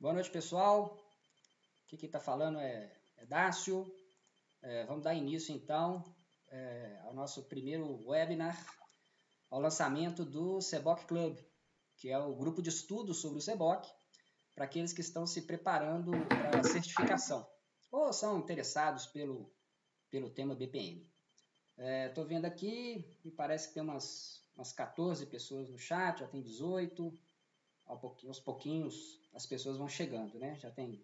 Boa noite, pessoal. Aqui quem está falando é Dácio. Vamos dar início, então, ao nosso primeiro webinar, ao lançamento do CBOC Club, que é o grupo de estudos sobre o CBOC, para aqueles que estão se preparando para a certificação ou são interessados pelo tema BPM. Estou vendo aqui, me parece que tem umas 14 pessoas no chat, já tem 18, aos pouquinhos as pessoas vão chegando, né? Já tem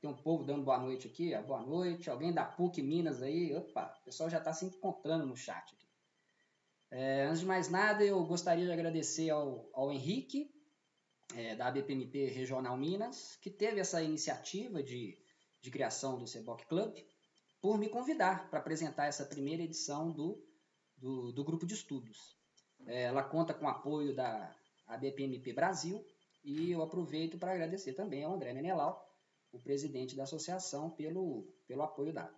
um povo dando boa noite aqui, boa noite, alguém da PUC Minas aí, opa, o pessoal já está se encontrando no chat aqui. Antes de mais nada, eu gostaria de agradecer ao Henrique, da ABPMP Regional Minas, que teve essa iniciativa de criação do CBOC Club, por me convidar para apresentar essa primeira edição do grupo de estudos. Ela conta com o apoio da ABPMP Brasil e eu aproveito para agradecer também ao André Menelau, o presidente da associação, pelo apoio dado.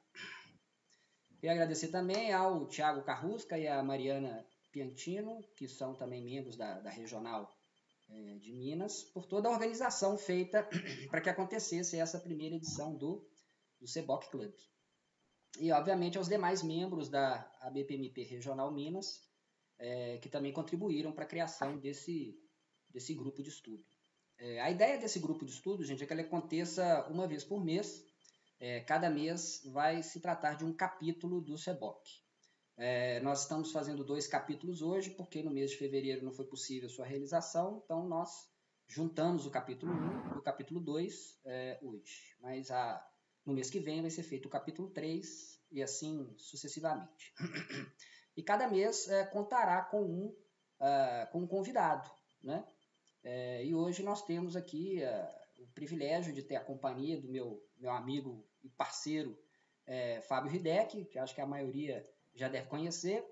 Queria agradecer também ao Tiago Carrusca e à Mariana Piantino, que são também membros da Regional de Minas, por toda a organização feita para que acontecesse essa primeira edição do CBOC Club. E, obviamente, aos demais membros da ABPMP Regional Minas, que também contribuíram para a criação desse grupo de estudo. A ideia desse grupo de estudo, gente, é que ele aconteça uma vez por mês. Cada mês vai se tratar de um capítulo do CBOC. Nós estamos fazendo 2 capítulos hoje, porque no mês de fevereiro não foi possível a sua realização, então nós juntamos o capítulo 1 e o capítulo 2 hoje. Mas no mês que vem vai ser feito o capítulo 3 e assim sucessivamente. E cada mês contará com um convidado, né? E hoje nós temos aqui o privilégio de ter a companhia do meu amigo e parceiro Fábio Hideki, que acho que a maioria já deve conhecer.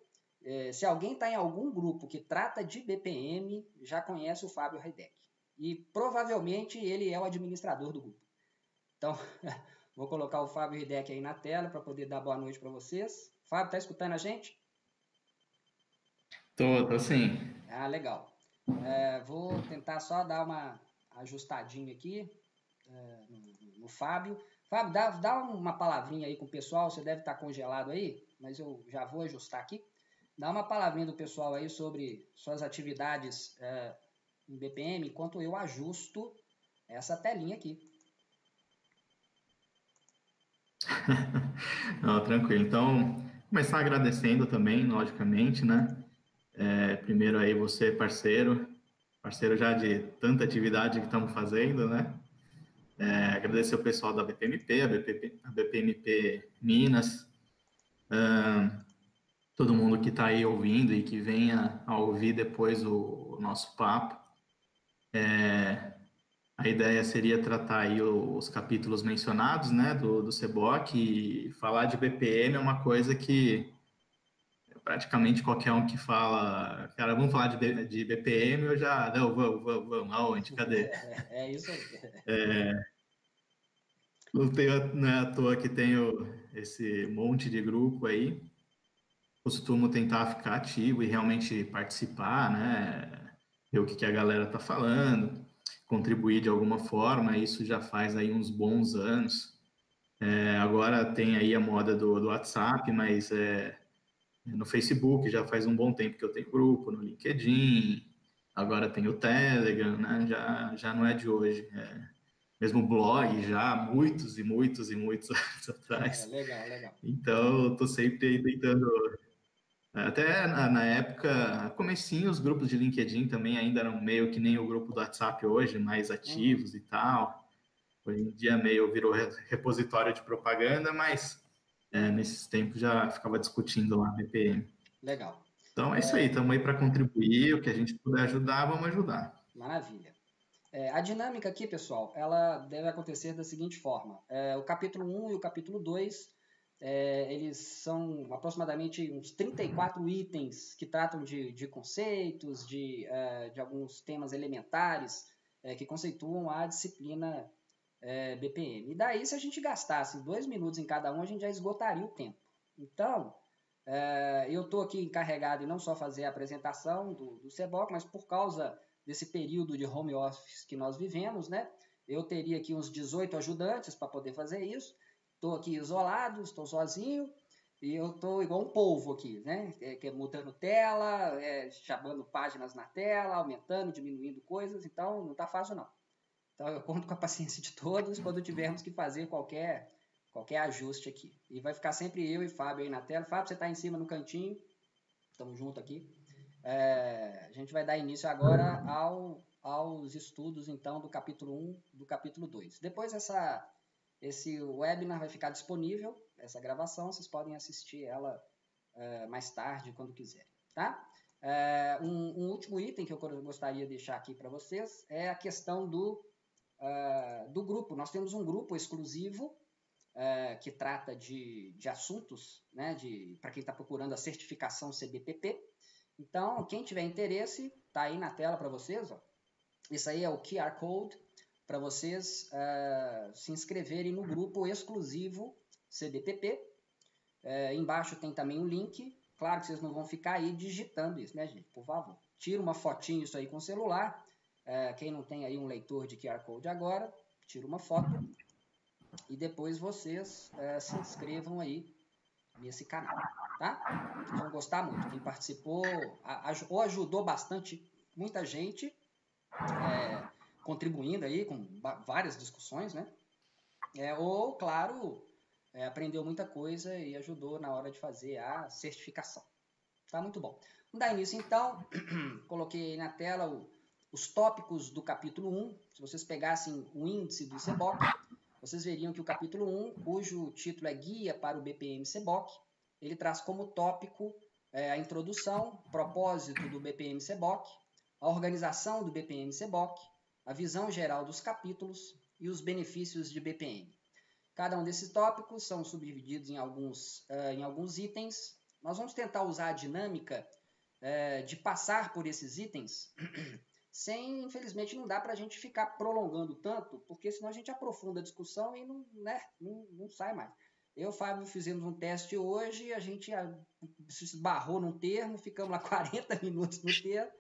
Se alguém está em algum grupo que trata de BPM, já conhece o Fábio Hideki. E provavelmente ele é o administrador do grupo. Então, vou colocar o Fábio Hideki aí na tela para poder dar boa noite para vocês. Fábio, está escutando a gente? Tô sim. Legal. Vou tentar só dar uma ajustadinha aqui no Fábio. Fábio, dá uma palavrinha aí com o pessoal, você deve estar congelado aí, mas eu já vou ajustar aqui. Dá uma palavrinha do pessoal aí sobre suas atividades em BPM, enquanto eu ajusto essa telinha aqui. Não, tranquilo. Então, começar agradecendo também, logicamente, né? Primeiro aí você, parceiro já de tanta atividade que estamos fazendo, né? Agradecer o pessoal da BPMP, a BPMP Minas, todo mundo que está aí ouvindo e que venha a ouvir depois o nosso papo. A ideia seria tratar aí os capítulos mencionados, né, do CBOC, e falar de BPM é uma coisa que praticamente qualquer um que fala, cara, vamos falar de BPM, eu já, não, vamos, aonde, cadê? É isso aí. Não é à toa que tenho esse monte de grupo aí, costumo tentar ficar ativo e realmente participar, né, ver o que a galera tá falando, contribuir de alguma forma, isso já faz aí uns bons anos. Agora tem aí a moda do WhatsApp, mas no Facebook já faz um bom tempo que eu tenho grupo, no LinkedIn, agora tem o Telegram, né? Já não é de hoje. Mesmo blog já há muitos e muitos e muitos anos atrás. Legal. Então, estou sempre aí tentando. Até na época, comecinho, os grupos de LinkedIn também ainda eram meio que nem o grupo do WhatsApp hoje, mais ativos e tal. Hoje em dia meio virou repositório de propaganda, mas nesses tempos já ficava discutindo lá BPM. Legal. Então é isso aí, estamos aí para contribuir, o que a gente puder ajudar, vamos ajudar. Maravilha. A dinâmica aqui, pessoal, ela deve acontecer da seguinte forma. O capítulo 1 e o capítulo 2, eles são aproximadamente uns 34 itens que tratam de conceitos, de alguns temas elementares que conceituam a disciplina BPM. E daí, se a gente gastasse 2 minutos em cada um, a gente já esgotaria o tempo. Então, eu estou aqui encarregado em não só fazer a apresentação do CBOC, mas por causa desse período de home office que nós vivemos, né? eu teria aqui uns 18 ajudantes para poder fazer isso. Estou aqui isolado, estou sozinho, e eu estou igual um polvo aqui, né? Mudando tela, chamando páginas na tela, aumentando, diminuindo coisas, então não está fácil não. Então eu conto com a paciência de todos quando tivermos que fazer qualquer ajuste aqui. E vai ficar sempre eu e Fábio aí na tela. Fábio, você está em cima no cantinho, estamos juntos aqui. A gente vai dar início agora aos estudos, então, do capítulo 1, do capítulo 2. Depois esse webinar vai ficar disponível, essa gravação, vocês podem assistir ela mais tarde, quando quiserem, tá? Um último item que eu gostaria de deixar aqui para vocês é a questão do grupo. Nós temos um grupo exclusivo que trata de assuntos, né, para quem está procurando a certificação CBPP. Então, quem tiver interesse, está aí na tela para vocês. Ó. Esse aí é o QR Code para vocês se inscreverem no grupo exclusivo CBPP. Embaixo tem também um link. Claro que vocês não vão ficar aí digitando isso, né, gente? Por favor, tira uma fotinho isso aí com o celular. Quem não tem aí um leitor de QR Code agora, tira uma foto. E depois vocês se inscrevam aí nesse canal, tá? Vocês vão gostar muito. Quem participou ou ajudou bastante, muita gente contribuindo aí com várias discussões, né? Ou, claro, aprendeu muita coisa e ajudou na hora de fazer a certificação. Tá muito bom. Vamos dar início, então. Coloquei aí na tela os tópicos do capítulo 1. Se vocês pegassem o índice do CBOC, vocês veriam que o capítulo 1, cujo título é Guia para o BPM-CBOC, ele traz como tópico a introdução, propósito do BPM-CBOC, a organização do BPM-CBOC, a visão geral dos capítulos e os benefícios de BPM. Cada um desses tópicos são subdivididos em alguns itens. Nós vamos tentar usar a dinâmica de passar por esses itens infelizmente, não dá para a gente ficar prolongando tanto, porque senão a gente aprofunda a discussão e não sai mais. Eu e o Fábio fizemos um teste hoje, a gente se esbarrou num termo, ficamos lá 40 minutos no termo,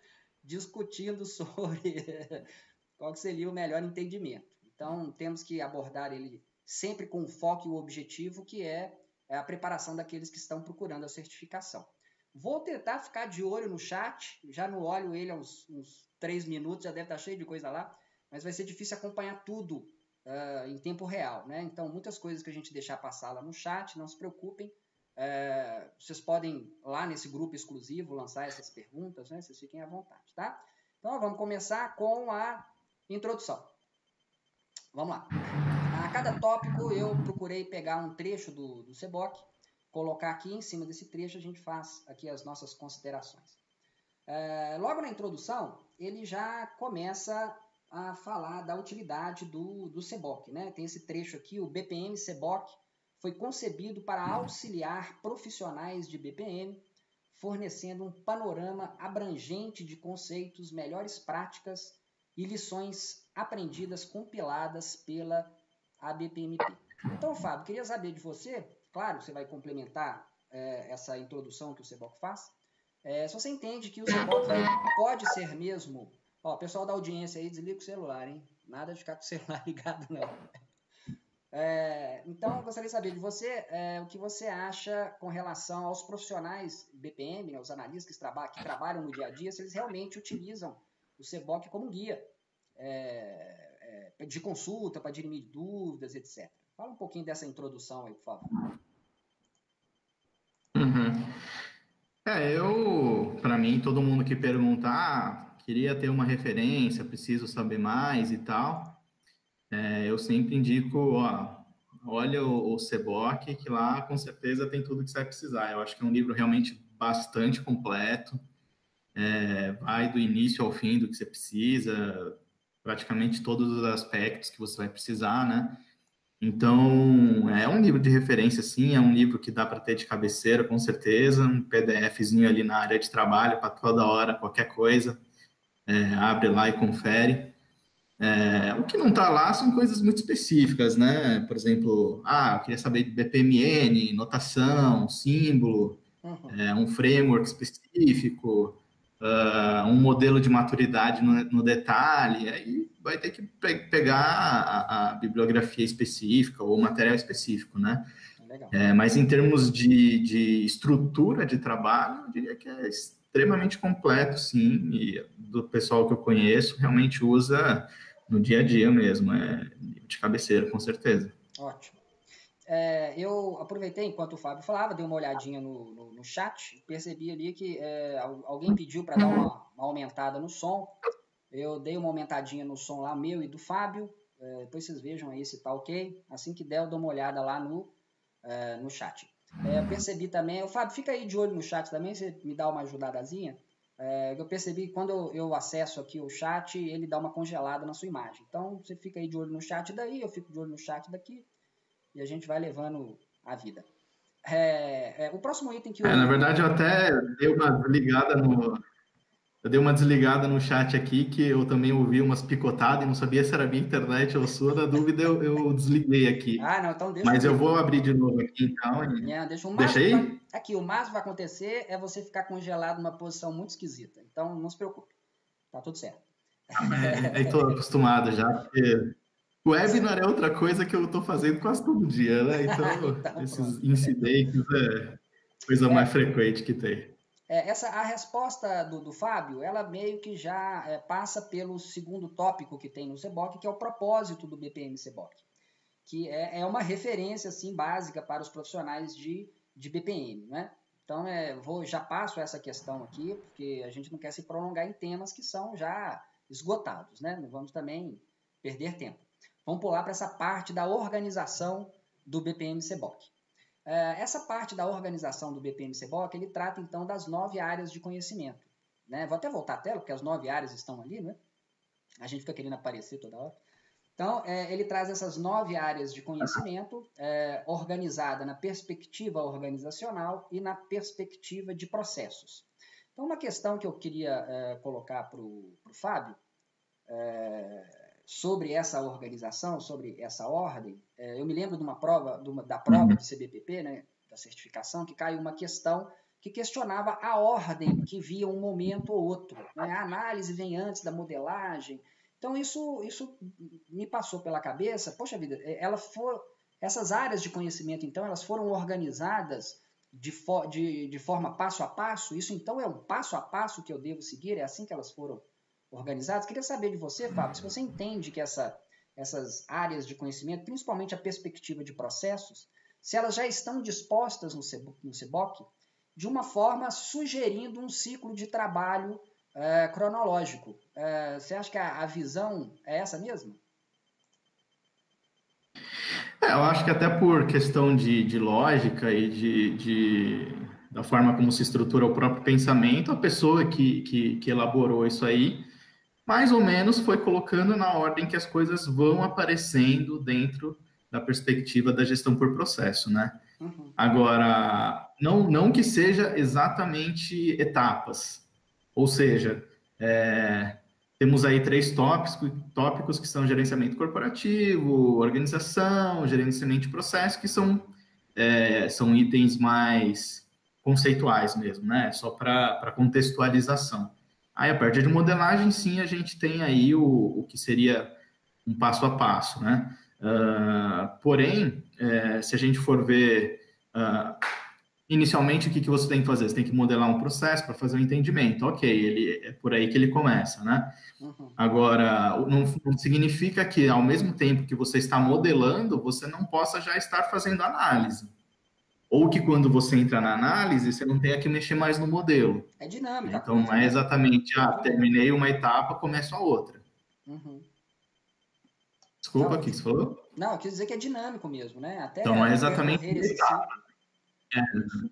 discutindo sobre qual que seria o melhor entendimento. Então, temos que abordar ele sempre com o foco e o objetivo, que é a preparação daqueles que estão procurando a certificação. Vou tentar ficar de olho no chat, já não olho ele há uns 3 minutos, já deve estar cheio de coisa lá, mas vai ser difícil acompanhar tudo em tempo real, né? Então, muitas coisas que a gente deixar passar lá no chat, não se preocupem. Vocês podem, lá nesse grupo exclusivo, lançar essas perguntas, né? Vocês fiquem à vontade, tá? Então, vamos começar com a introdução. Vamos lá. A cada tópico, eu procurei pegar um trecho do CBOC, colocar aqui em cima desse trecho, a gente faz aqui as nossas considerações. Logo na introdução, ele já começa a falar da utilidade do CBOC, né? Tem esse trecho aqui, o BPM-CBOC foi concebido para auxiliar profissionais de BPM, fornecendo um panorama abrangente de conceitos, melhores práticas e lições aprendidas compiladas pela ABPMP. Então, Fábio, queria saber de você, claro, você vai complementar essa introdução que o CBOC faz, se você entende que o CBOC pode ser mesmo... Ó, pessoal da audiência aí, desliga o celular, hein? Nada de ficar com o celular ligado, não. Então, eu gostaria de saber de você o que você acha com relação aos profissionais BPM, né, os analistas que trabalham no dia a dia, se eles realmente utilizam o CBOC como guia de consulta, para dirimir dúvidas, etc. Fala um pouquinho dessa introdução aí, por favor. Para mim, todo mundo que perguntar, queria ter uma referência, preciso saber mais e tal, eu sempre indico, olha o CBOC, que lá com certeza tem tudo que você vai precisar. Eu acho que é um livro realmente bastante completo, vai do início ao fim do que você precisa, praticamente todos os aspectos que você vai precisar, né? Então, é um livro de referência, sim, é um livro que dá para ter de cabeceira, com certeza, um PDFzinho ali na área de trabalho, para toda hora, qualquer coisa, abre lá e confere. O que não está lá são coisas muito específicas, né? Por exemplo, eu queria saber de BPMN, notação, símbolo, um framework específico, um modelo de maturidade no detalhe, aí vai ter que pegar a bibliografia específica ou o material específico, né? Legal. Mas em termos de estrutura de trabalho, eu diria que é extremamente completo, sim, e do pessoal que eu conheço realmente usa no dia a dia mesmo, de cabeceira, com certeza. Ótimo. Eu aproveitei enquanto o Fábio falava, dei uma olhadinha no chat, percebi ali que alguém pediu para dar uma aumentada no som. Eu dei uma aumentadinha no som lá, meu e do Fábio. Depois vocês vejam aí se tá ok. Assim que der, eu dou uma olhada lá no chat. Percebi também, o Fábio, fica aí de olho no chat também, você me dá uma ajudadazinha. Eu percebi que quando eu acesso aqui o chat, ele dá uma congelada na sua imagem. Então, você fica aí de olho no chat daí, eu fico de olho no chat daqui, e a gente vai levando a vida. O próximo item que Na verdade, eu até dei uma desligada chat aqui, que eu também ouvi umas picotadas e não sabia se era minha internet ou sua. Na dúvida, eu desliguei aqui. Não, então deixa Mas comigo. eu vou abrir de novo aqui, então. Deixa aí? Aqui, o máximo que vai acontecer é você ficar congelado numa posição muito esquisita. Então, não se preocupe. Tá tudo certo. Estou acostumado já, porque o webinar é outra coisa que eu estou fazendo quase todo dia, né? Então esses incidentes é coisa mais frequente que tem. A resposta do Fábio, ela meio que já passa pelo segundo tópico que tem no CBOC, que é o propósito do BPM CBOC, que é uma referência assim, básica para os profissionais de BPM, né? Então, já passo essa questão aqui, porque a gente não quer se prolongar em temas que são já esgotados, né? Não vamos também perder tempo. Vamos pular para essa parte da organização do BPM CBOC. Essa parte da organização do BPM CBOC, ele trata então das 9 áreas de conhecimento, né? Vou até voltar a tela, porque as 9 áreas estão ali, né? A gente fica querendo aparecer toda hora. Então, ele traz essas 9 áreas de conhecimento organizada na perspectiva organizacional e na perspectiva de processos. Então, uma questão que eu queria colocar para o Fábio sobre essa organização, sobre essa ordem, eu me lembro de uma prova, da prova do CBPP, né, da certificação, que caiu uma questão que questionava a ordem que via um momento ou outro, né? A análise vem antes da modelagem. Então, isso me passou pela cabeça. Poxa vida, essas áreas de conhecimento, então, elas foram organizadas de forma passo a passo? Isso, então, é um passo a passo que eu devo seguir? É assim que elas foram organizadas? Queria saber de você, Fábio, se você entende que essas áreas de conhecimento, principalmente a perspectiva de processos, se elas já estão dispostas no CBOC de uma forma sugerindo um ciclo de trabalho cronológico. Você acha que a visão é essa mesmo? Eu acho que até por questão de lógica e da forma como se estrutura o próprio pensamento, a pessoa que elaborou isso aí, mais ou menos foi colocando na ordem que as coisas vão aparecendo dentro da perspectiva da gestão por processo, né? Uhum. Agora, não que seja exatamente etapas, ou seja, temos aí 3 tópicos que são gerenciamento corporativo, organização, gerenciamento de processo, que são itens mais conceituais mesmo, né? Só para contextualização. Aí, a partir de modelagem, sim, a gente tem aí o que seria um passo a passo, né? Porém, se a gente for ver inicialmente, o que você tem que fazer? Você tem que modelar um processo para fazer um entendimento. Ok, é por aí que ele começa, né? Uhum. Agora, não significa que, ao mesmo tempo que você está modelando, você não possa já estar fazendo análise. Ou que quando você entra na análise, você não tenha que mexer mais no modelo. É dinâmica. Então, não é exatamente, terminei uma etapa, começo a outra. Uhum. Desculpa, o que você falou? Não, eu quis dizer que é dinâmico mesmo, né? Até então, não é exatamente percorrer esse ciclo.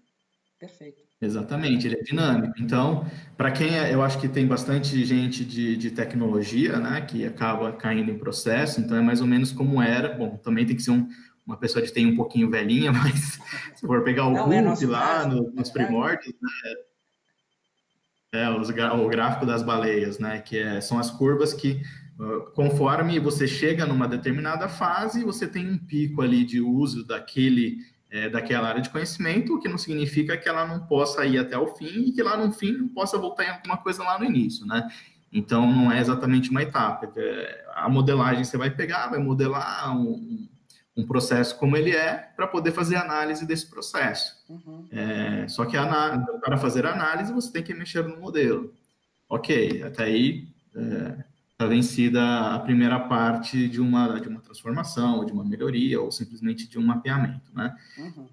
Perfeito. Exatamente, ele é dinâmico. Então, para quem eu acho que tem bastante gente de tecnologia, né, que acaba caindo em processo, então é mais ou menos como era. Bom, também tem que ser uma pessoa de TI um pouquinho velhinha, mas se for pegar o RUP lá nos primórdios, né, o gráfico das baleias, né, que são as curvas que, conforme você chega numa determinada fase, você tem um pico ali de uso daquele daquela área de conhecimento, o que não significa que ela não possa ir até o fim e que lá no fim não possa voltar em alguma coisa lá no início, né? Então, não é exatamente uma etapa. A modelagem você vai pegar, vai modelar um processo como ele é, para poder fazer análise desse processo. Uhum. Só que para fazer análise, você tem que mexer no modelo. Ok, até aí está vencida a primeira parte de uma transformação, de uma melhoria, ou simplesmente de um mapeamento, né? Uhum.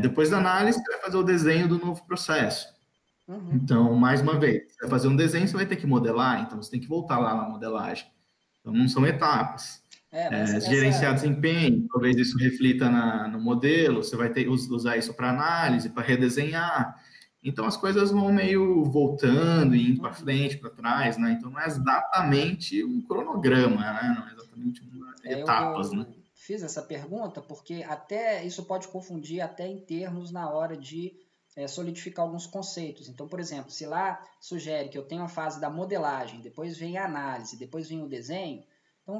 Depois da análise, você vai fazer o desenho do novo processo. Uhum. Então, mais uma vez, você vai fazer um desenho, você vai ter que modelar, então você tem que voltar lá na modelagem. Então, não são etapas. Gerenciar desempenho, talvez isso reflita no modelo, você vai ter usar isso para análise, para redesenhar. Então, as coisas vão meio voltando e indo para frente, para trás, né? Então, não é exatamente um cronograma, né? Não é exatamente etapas, né? Eu fiz essa pergunta porque até isso pode confundir até em termos na hora de solidificar alguns conceitos. Então, por exemplo, se lá sugere que eu tenho a fase da modelagem, depois vem a análise, depois vem o desenho, então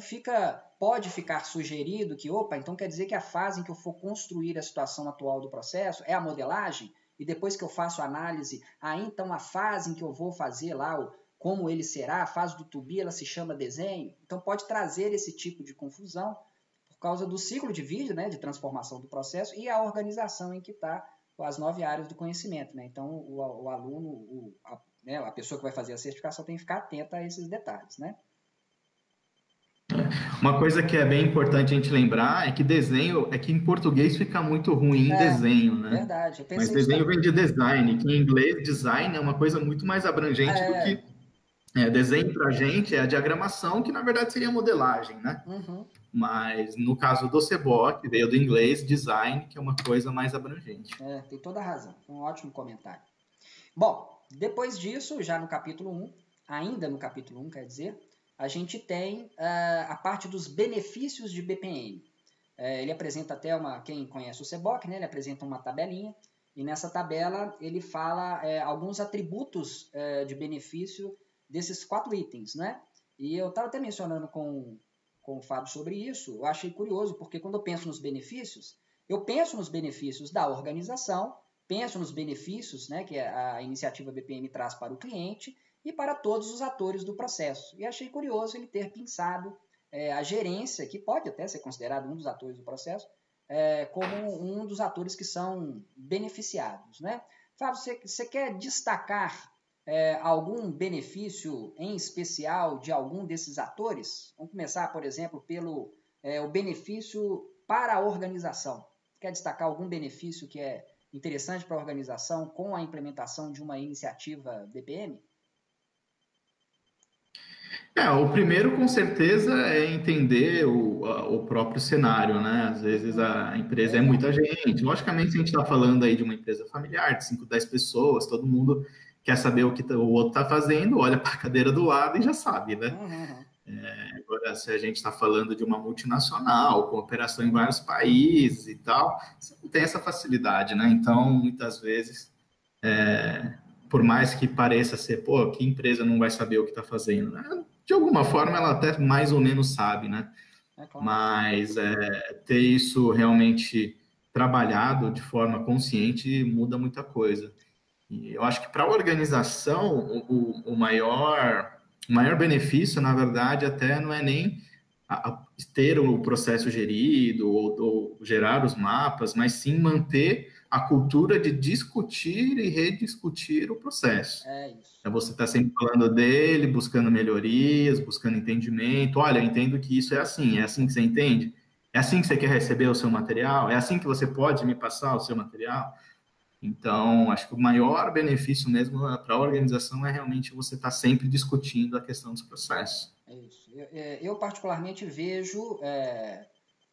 pode ficar sugerido que, então quer dizer que a fase em que eu for construir a situação atual do processo é a modelagem, e depois que eu faço a análise, então a fase em que eu vou fazer lá como ele será, a fase do to be, ela se chama desenho. Então pode trazer esse tipo de confusão por causa do ciclo de vida, né, de transformação do processo e a organização em que está as 9 áreas do conhecimento. Né? Então o aluno, a pessoa que vai fazer a certificação tem que ficar atenta a esses detalhes, né? Uma coisa que é bem importante a gente lembrar é que desenho, que em português fica muito ruim desenho, né? Verdade. Mas desenho vem de design, que em inglês design é uma coisa muito mais abrangente do que desenho para a gente é a diagramação, que na verdade seria modelagem, né? Uhum. Mas no caso do CBOC, veio do inglês design, que é uma coisa mais abrangente. Tem toda a razão. Foi um ótimo comentário. Bom, depois disso, já no capítulo 1, ainda no capítulo 1, quer dizer, a gente tem a parte dos benefícios de BPM. Ele apresenta até quem conhece o CBOC, né, ele apresenta uma tabelinha, e nessa tabela ele fala alguns atributos de benefício desses 4 itens, né? E eu estava até mencionando com o Fábio sobre isso, eu achei curioso, porque quando eu penso nos benefícios, eu penso nos benefícios da organização, penso nos benefícios, né, que a iniciativa BPM traz para o cliente e para todos os atores do processo. E achei curioso ele ter pensado a gerência, que pode até ser considerado um dos atores do processo, como um dos atores que são beneficiados. Né? Fábio, você quer destacar algum benefício em especial de algum desses atores? Vamos começar, por exemplo, pelo o benefício para a organização. Quer destacar algum benefício que é interessante para a organização com a implementação de uma iniciativa BPM? O primeiro, com certeza, é entender o próprio cenário, né? Às vezes a empresa é muita gente. Logicamente, se a gente está falando aí de uma empresa familiar, de 5, 10 pessoas, todo mundo quer saber o que o outro está fazendo, olha para a cadeira do lado e já sabe, né? Agora, se a gente está falando de uma multinacional, com operação em vários países e tal, você não tem essa facilidade, né? Então, muitas vezes, por mais que pareça ser, que empresa não vai saber o que está fazendo, né? De alguma forma, ela até mais ou menos sabe, né? Claro. Mas ter isso realmente trabalhado de forma consciente muda muita coisa. E eu acho que para a organização, o maior benefício, na verdade, até não é nem ter o processo gerido ou gerar os mapas, mas sim manter a cultura de discutir e rediscutir o processo. Isso. Você está sempre falando dele, buscando melhorias, buscando entendimento. Olha, eu entendo que isso é assim que você entende? É assim que você quer receber o seu material? É assim que você pode me passar o seu material? Então, acho que o maior benefício mesmo para a organização é realmente você estar sempre discutindo a questão dos processos. É isso. Eu particularmente vejo,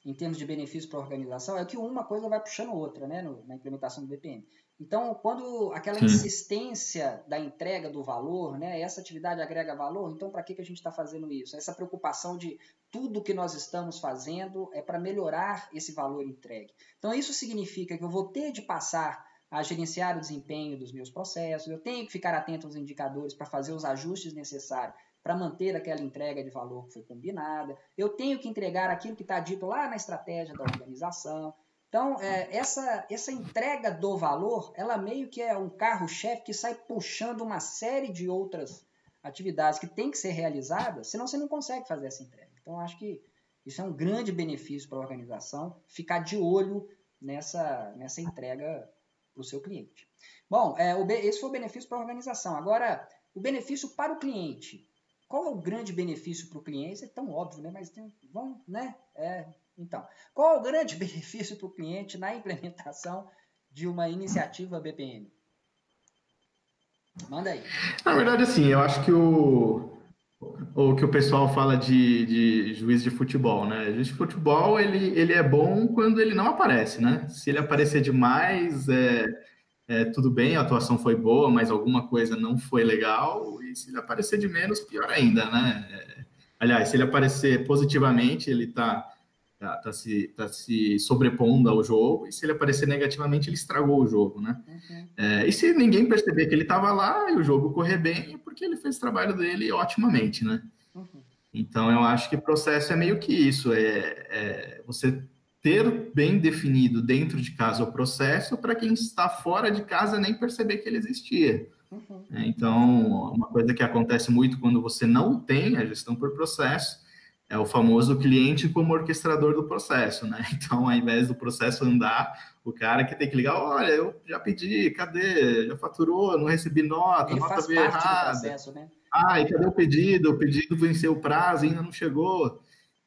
em termos de benefício para a organização, que uma coisa vai puxando outra, né, na implementação do BPM. Então, quando aquela insistência da entrega do valor, né, essa atividade agrega valor, então para que a gente está fazendo isso? Essa preocupação de tudo que nós estamos fazendo é para melhorar esse valor entregue. Então, isso significa que eu vou ter de passar a gerenciar o desempenho dos meus processos, eu tenho que ficar atento aos indicadores para fazer os ajustes necessários para manter aquela entrega de valor que foi combinada, eu tenho que entregar aquilo que está dito lá na estratégia da organização. Então, essa entrega do valor, ela meio que é um carro-chefe que sai puxando uma série de outras atividades que tem que ser realizadas, senão você não consegue fazer essa entrega. Então, acho que isso é um grande benefício para a organização, ficar de olho nessa entrega para o seu cliente. Bom, esse foi o benefício para a organização. Agora, o benefício para o cliente. Qual é o grande benefício para o cliente? Isso é tão óbvio, né? Mas vamos, né? Então, qual é o grande benefício para o cliente na implementação de uma iniciativa BPM? Manda aí. Na verdade, assim, eu acho que o que o pessoal fala de juiz de futebol, né? Juiz de futebol, ele é bom quando ele não aparece, né? Se ele aparecer demais, tudo bem, a atuação foi boa, mas alguma coisa não foi legal, e se ele aparecer de menos, pior ainda, né? Aliás, se ele aparecer positivamente, ele tá se sobrepondo ao jogo, e se ele aparecer negativamente, ele estragou o jogo, né? Uhum. E se ninguém perceber que ele estava lá e o jogo correr bem, é porque ele fez o trabalho dele otimamente, né? Uhum. Então, eu acho que o processo é meio que isso, você ter bem definido dentro de casa o processo para quem está fora de casa nem perceber que ele existia. Uhum. Então, uma coisa que acontece muito quando você não tem a gestão por processo é o famoso cliente como orquestrador do processo, né? Então, ao invés do processo andar, o cara que tem que ligar, olha, eu já pedi, cadê? Já faturou, não recebi nota, Ele nota faz veio parte do errada. processo, né? Ah, e cadê o pedido? O pedido venceu o prazo, ainda não chegou.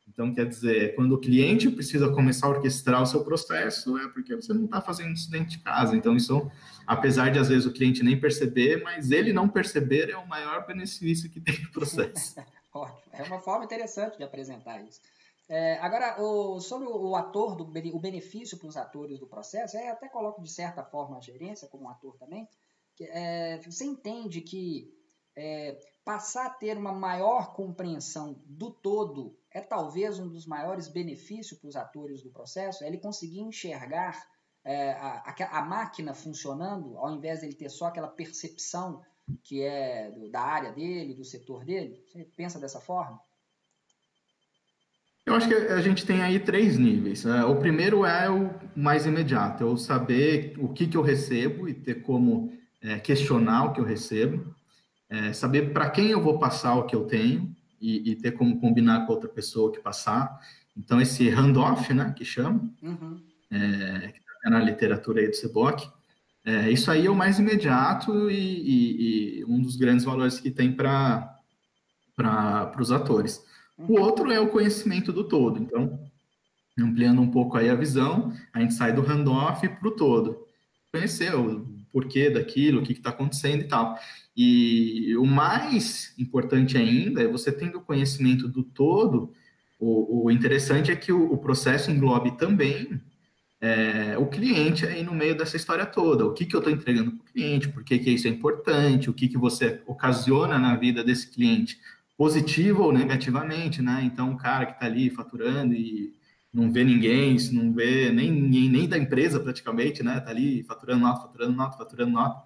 Então, quer dizer, quando o cliente precisa começar a orquestrar o seu processo, é porque você não está fazendo isso dentro de casa. Então, isso, apesar de às vezes o cliente nem perceber, mas ele não perceber é o maior benefício que tem no processo. Ótimo. É uma forma interessante de apresentar isso. Agora, sobre o ator, o benefício para os atores do processo, eu até coloco de certa forma a gerência como um ator também, você entende que passar a ter uma maior compreensão do todo é talvez um dos maiores benefícios para os atores do processo, é ele conseguir enxergar a máquina funcionando, ao invés de ele ter só aquela percepção que é da área dele, do setor dele? Você pensa dessa forma? Eu acho que a gente tem aí três níveis. O primeiro é o mais imediato, eu saber o que eu recebo e ter como questionar o que eu recebo, saber para quem eu vou passar o que eu tenho e ter como combinar com outra pessoa que passar. Então, esse handoff, né, que chama, Uhum. que está na literatura aí do CBOC, isso aí é o mais imediato e um dos grandes valores que tem para os atores. O Uhum. outro é o conhecimento do todo. Então, ampliando um pouco aí a visão, a gente sai do handoff para o todo. Conhecer o porquê daquilo, o que está acontecendo e tal. E o mais importante ainda é você tendo o conhecimento do todo, o interessante é que o processo englobe também o cliente aí no meio dessa história toda. O que eu estou entregando para o cliente, por que isso é importante, o que você ocasiona na vida desse cliente, positivo ou negativamente, né? Então, o cara que está ali faturando e não vê ninguém, se não vê nem ninguém, nem da empresa praticamente, né? Está ali faturando nota, faturando nota, faturando nota.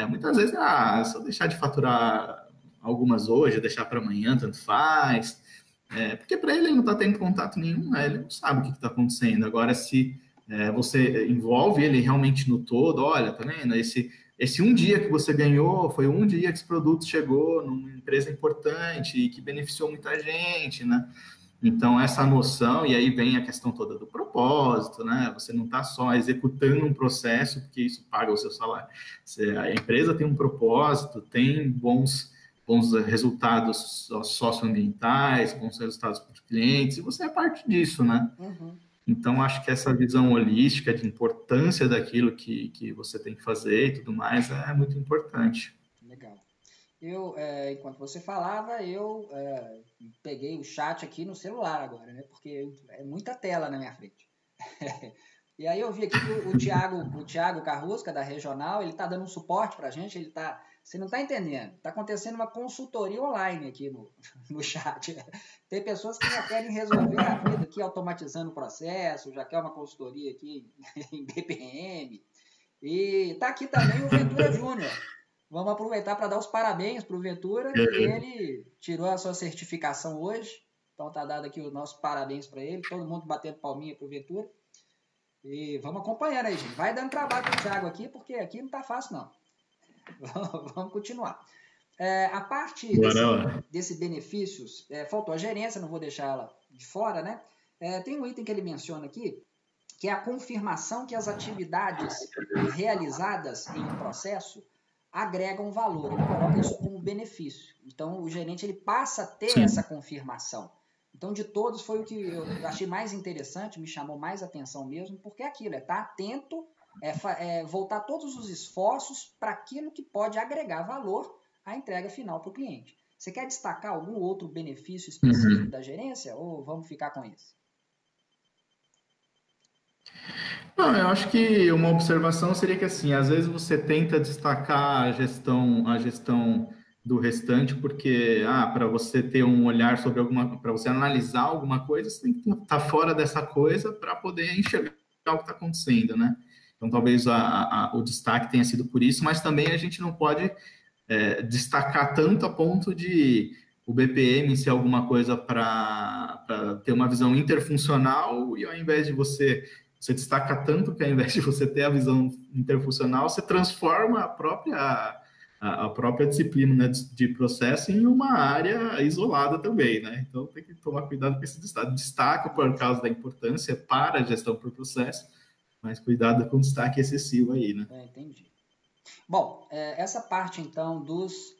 Muitas vezes, se eu deixar de faturar algumas hoje, deixar para amanhã, tanto faz. Porque para ele não está tendo contato nenhum, né? Ele não sabe o que está acontecendo. Agora, se você envolve ele realmente no todo, olha, tá vendo? Esse um dia que você ganhou foi um dia que esse produto chegou numa empresa importante e que beneficiou muita gente, né? Então, essa noção, e aí vem a questão toda do propósito, né? Você não está só executando um processo, porque isso paga o seu salário. A empresa tem um propósito, tem bons resultados socioambientais, bons resultados para os clientes, e você é parte disso, né? Uhum. Então, acho que essa visão holística de importância daquilo que você tem que fazer e tudo mais é muito importante. Legal. Enquanto você falava, eu peguei o chat aqui no celular agora, né? Porque é muita tela na minha frente. E aí eu vi aqui que o Thiago Carrusca, da Regional, ele está dando um suporte para a gente, você não está entendendo, está acontecendo uma consultoria online aqui no chat. Tem pessoas que já querem resolver a vida aqui, automatizando o processo, já quer uma consultoria aqui em BPM. E está aqui também o Ventura Júnior. Vamos aproveitar para dar os parabéns para o Ventura, que ele tirou a sua certificação hoje. Então tá dado aqui os nossos parabéns para ele, todo mundo batendo palminha para o Ventura. E vamos acompanhando aí, gente. Vai dando trabalho para o Thiago aqui, porque aqui não está fácil, não. Vamos continuar. A parte desse benefícios, faltou a gerência, não vou deixar ela de fora, né? Tem um item que ele menciona aqui, que é a confirmação que as atividades realizadas em um processo agregam valor. Ele coloca isso como benefício. Então, o gerente ele passa a ter essa confirmação. Então, de todos, foi o que eu achei mais interessante, me chamou mais atenção mesmo, porque é aquilo, estar atento, voltar todos os esforços para aquilo que pode agregar valor à entrega final para o cliente. Você quer destacar algum outro benefício específico da gerência ou vamos ficar com esse? Não, eu acho que uma observação seria que, assim, às vezes você tenta destacar a gestão do restante, porque, para você ter um olhar sobre para você analisar alguma coisa, você tem que estar fora dessa coisa para poder enxergar o que está acontecendo, né? Então, talvez o destaque tenha sido por isso, mas também a gente não pode destacar tanto a ponto de o BPM ser alguma coisa para ter uma visão interfuncional e ao invés de você destaca tanto que ao invés de você ter a visão interfuncional, você transforma a própria disciplina, né, de processo em uma área isolada também, né? Então tem que tomar cuidado com esse destaque. Destaca por causa da importância para a gestão por processo, mas cuidado com o destaque excessivo aí, né? Entendi. Bom, essa parte então dos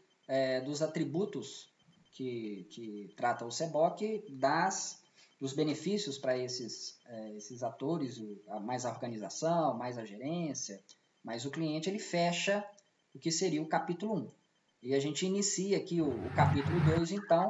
atributos que trata o CBOC dos benefícios para esses atores, mais a organização, mais a gerência, mais o cliente, ele fecha o que seria o capítulo 1. E a gente inicia aqui o capítulo 2, então,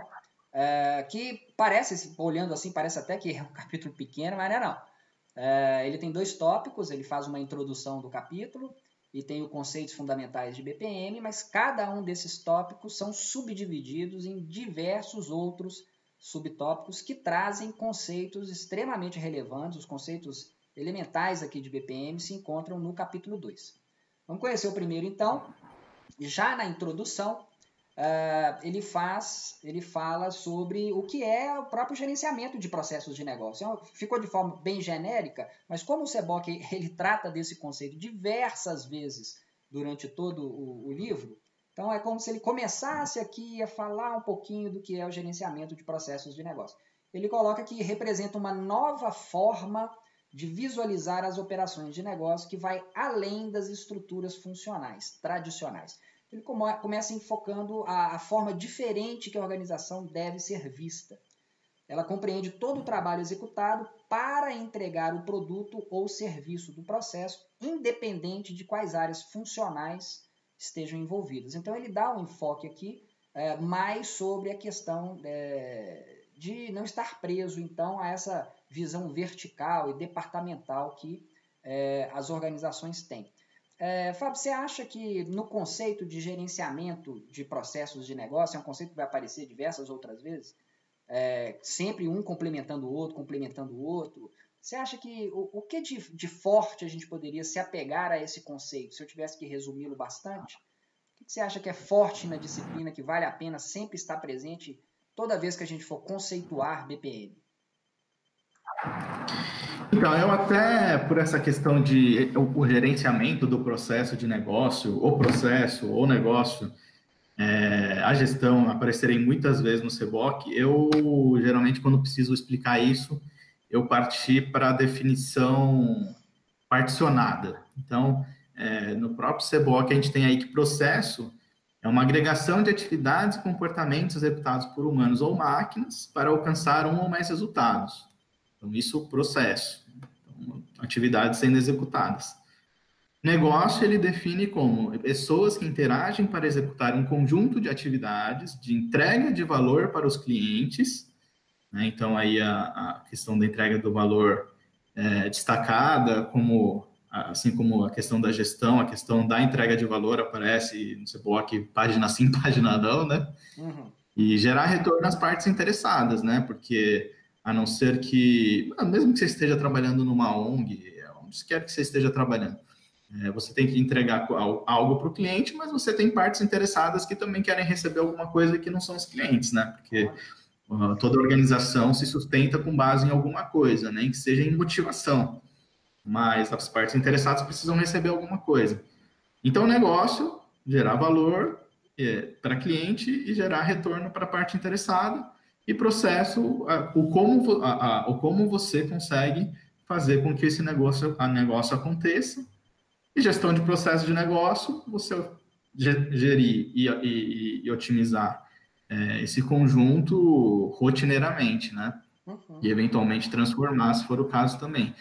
que parece, olhando assim, parece até que é um capítulo pequeno, mas não é não. Ele tem 2 tópicos, ele faz uma introdução do capítulo e tem os conceitos fundamentais de BPM, mas cada um desses tópicos são subdivididos em diversos outros subtópicos que trazem conceitos extremamente relevantes. Os conceitos elementais aqui de BPM se encontram no capítulo 2. Vamos conhecer o primeiro, então. Já na introdução, ele fala sobre o que é o próprio gerenciamento de processos de negócio. Ficou de forma bem genérica, mas como o CBOC ele trata desse conceito diversas vezes durante todo o livro, então é como se ele começasse aqui a falar um pouquinho do que é o gerenciamento de processos de negócio. Ele coloca que representa uma nova forma de visualizar as operações de negócio que vai além das estruturas funcionais tradicionais. Ele começa enfocando a forma diferente que a organização deve ser vista. Ela compreende todo o trabalho executado para entregar o produto ou serviço do processo, independente de quais áreas funcionais estejam envolvidas. Então, ele dá um enfoque aqui mais sobre a questão de não estar preso, então, a essa visão vertical e departamental que as organizações têm. Fábio, você acha que no conceito de gerenciamento de processos de negócio, é um conceito que vai aparecer diversas outras vezes, sempre um complementando o outro, você acha que o que de forte a gente poderia se apegar a esse conceito? Se eu tivesse que resumi-lo bastante, o que você acha que é forte na disciplina, que vale a pena sempre estar presente toda vez que a gente for conceituar BPM? Então, eu até, por essa questão de o gerenciamento do processo de negócio, o processo, o negócio, a gestão aparecerem muitas vezes no CBOC, eu, geralmente, quando preciso explicar isso, eu parti para a definição particionada. Então, no próprio CBOC, a gente tem aí que processo é uma agregação de atividades e comportamentos executados por humanos ou máquinas para alcançar um ou mais resultados. Então, isso, processo. Então, atividades sendo executadas. Negócio, ele define como pessoas que interagem para executar um conjunto de atividades de entrega de valor para os clientes, né? Então, aí a questão da entrega do valor destacada, assim como a questão da gestão, a questão da entrega de valor aparece no CBOC, página sim, página não, né? Uhum. E gerar retorno às partes interessadas, né? Porque, a não ser que, mesmo que você esteja trabalhando numa ONG, onde quer que você esteja trabalhando, você tem que entregar algo para o cliente, mas você tem partes interessadas que também querem receber alguma coisa que não são os clientes, né? Porque toda organização se sustenta com base em alguma coisa, nem que seja em motivação. mas as partes interessadas precisam receber alguma coisa. Então, o negócio, gerar valor para cliente e gerar retorno para a parte interessada e processo, o como você consegue fazer com que esse negócio aconteça e gestão de processo de negócio, você gerir e otimizar esse conjunto rotineiramente, né? Uhum. E eventualmente transformar, se for o caso também.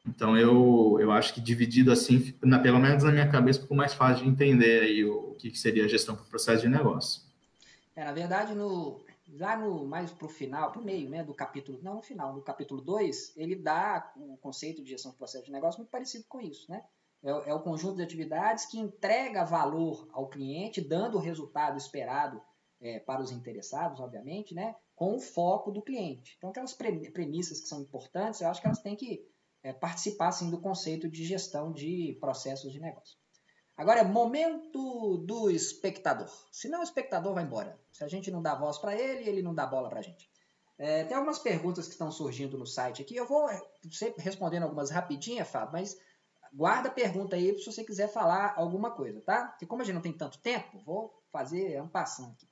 Então, eu acho que dividido assim, pelo menos na minha cabeça, ficou mais fácil de entender aí o que seria a gestão para o processo de negócio. Na verdade, lá no mais para o final, para o meio, né, do capítulo, não no final, no capítulo 2, ele dá o conceito de gestão de processo de negócio muito parecido com isso, né? É o conjunto de atividades que entrega valor ao cliente, dando o resultado esperado para os interessados, obviamente, né, com o foco do cliente. Então, aquelas premissas que são importantes, eu acho que elas têm que participar, sim, do conceito de gestão de processos de negócio. Agora é momento do espectador. Senão o espectador vai embora. Se a gente não dá voz para ele, ele não dá bola para a gente. Tem algumas perguntas que estão surgindo no site aqui. Eu vou sempre respondendo algumas rapidinhas, Fábio, mas guarda a pergunta aí se você quiser falar alguma coisa, tá? Porque como a gente não tem tanto tempo, vou fazer um passando aqui.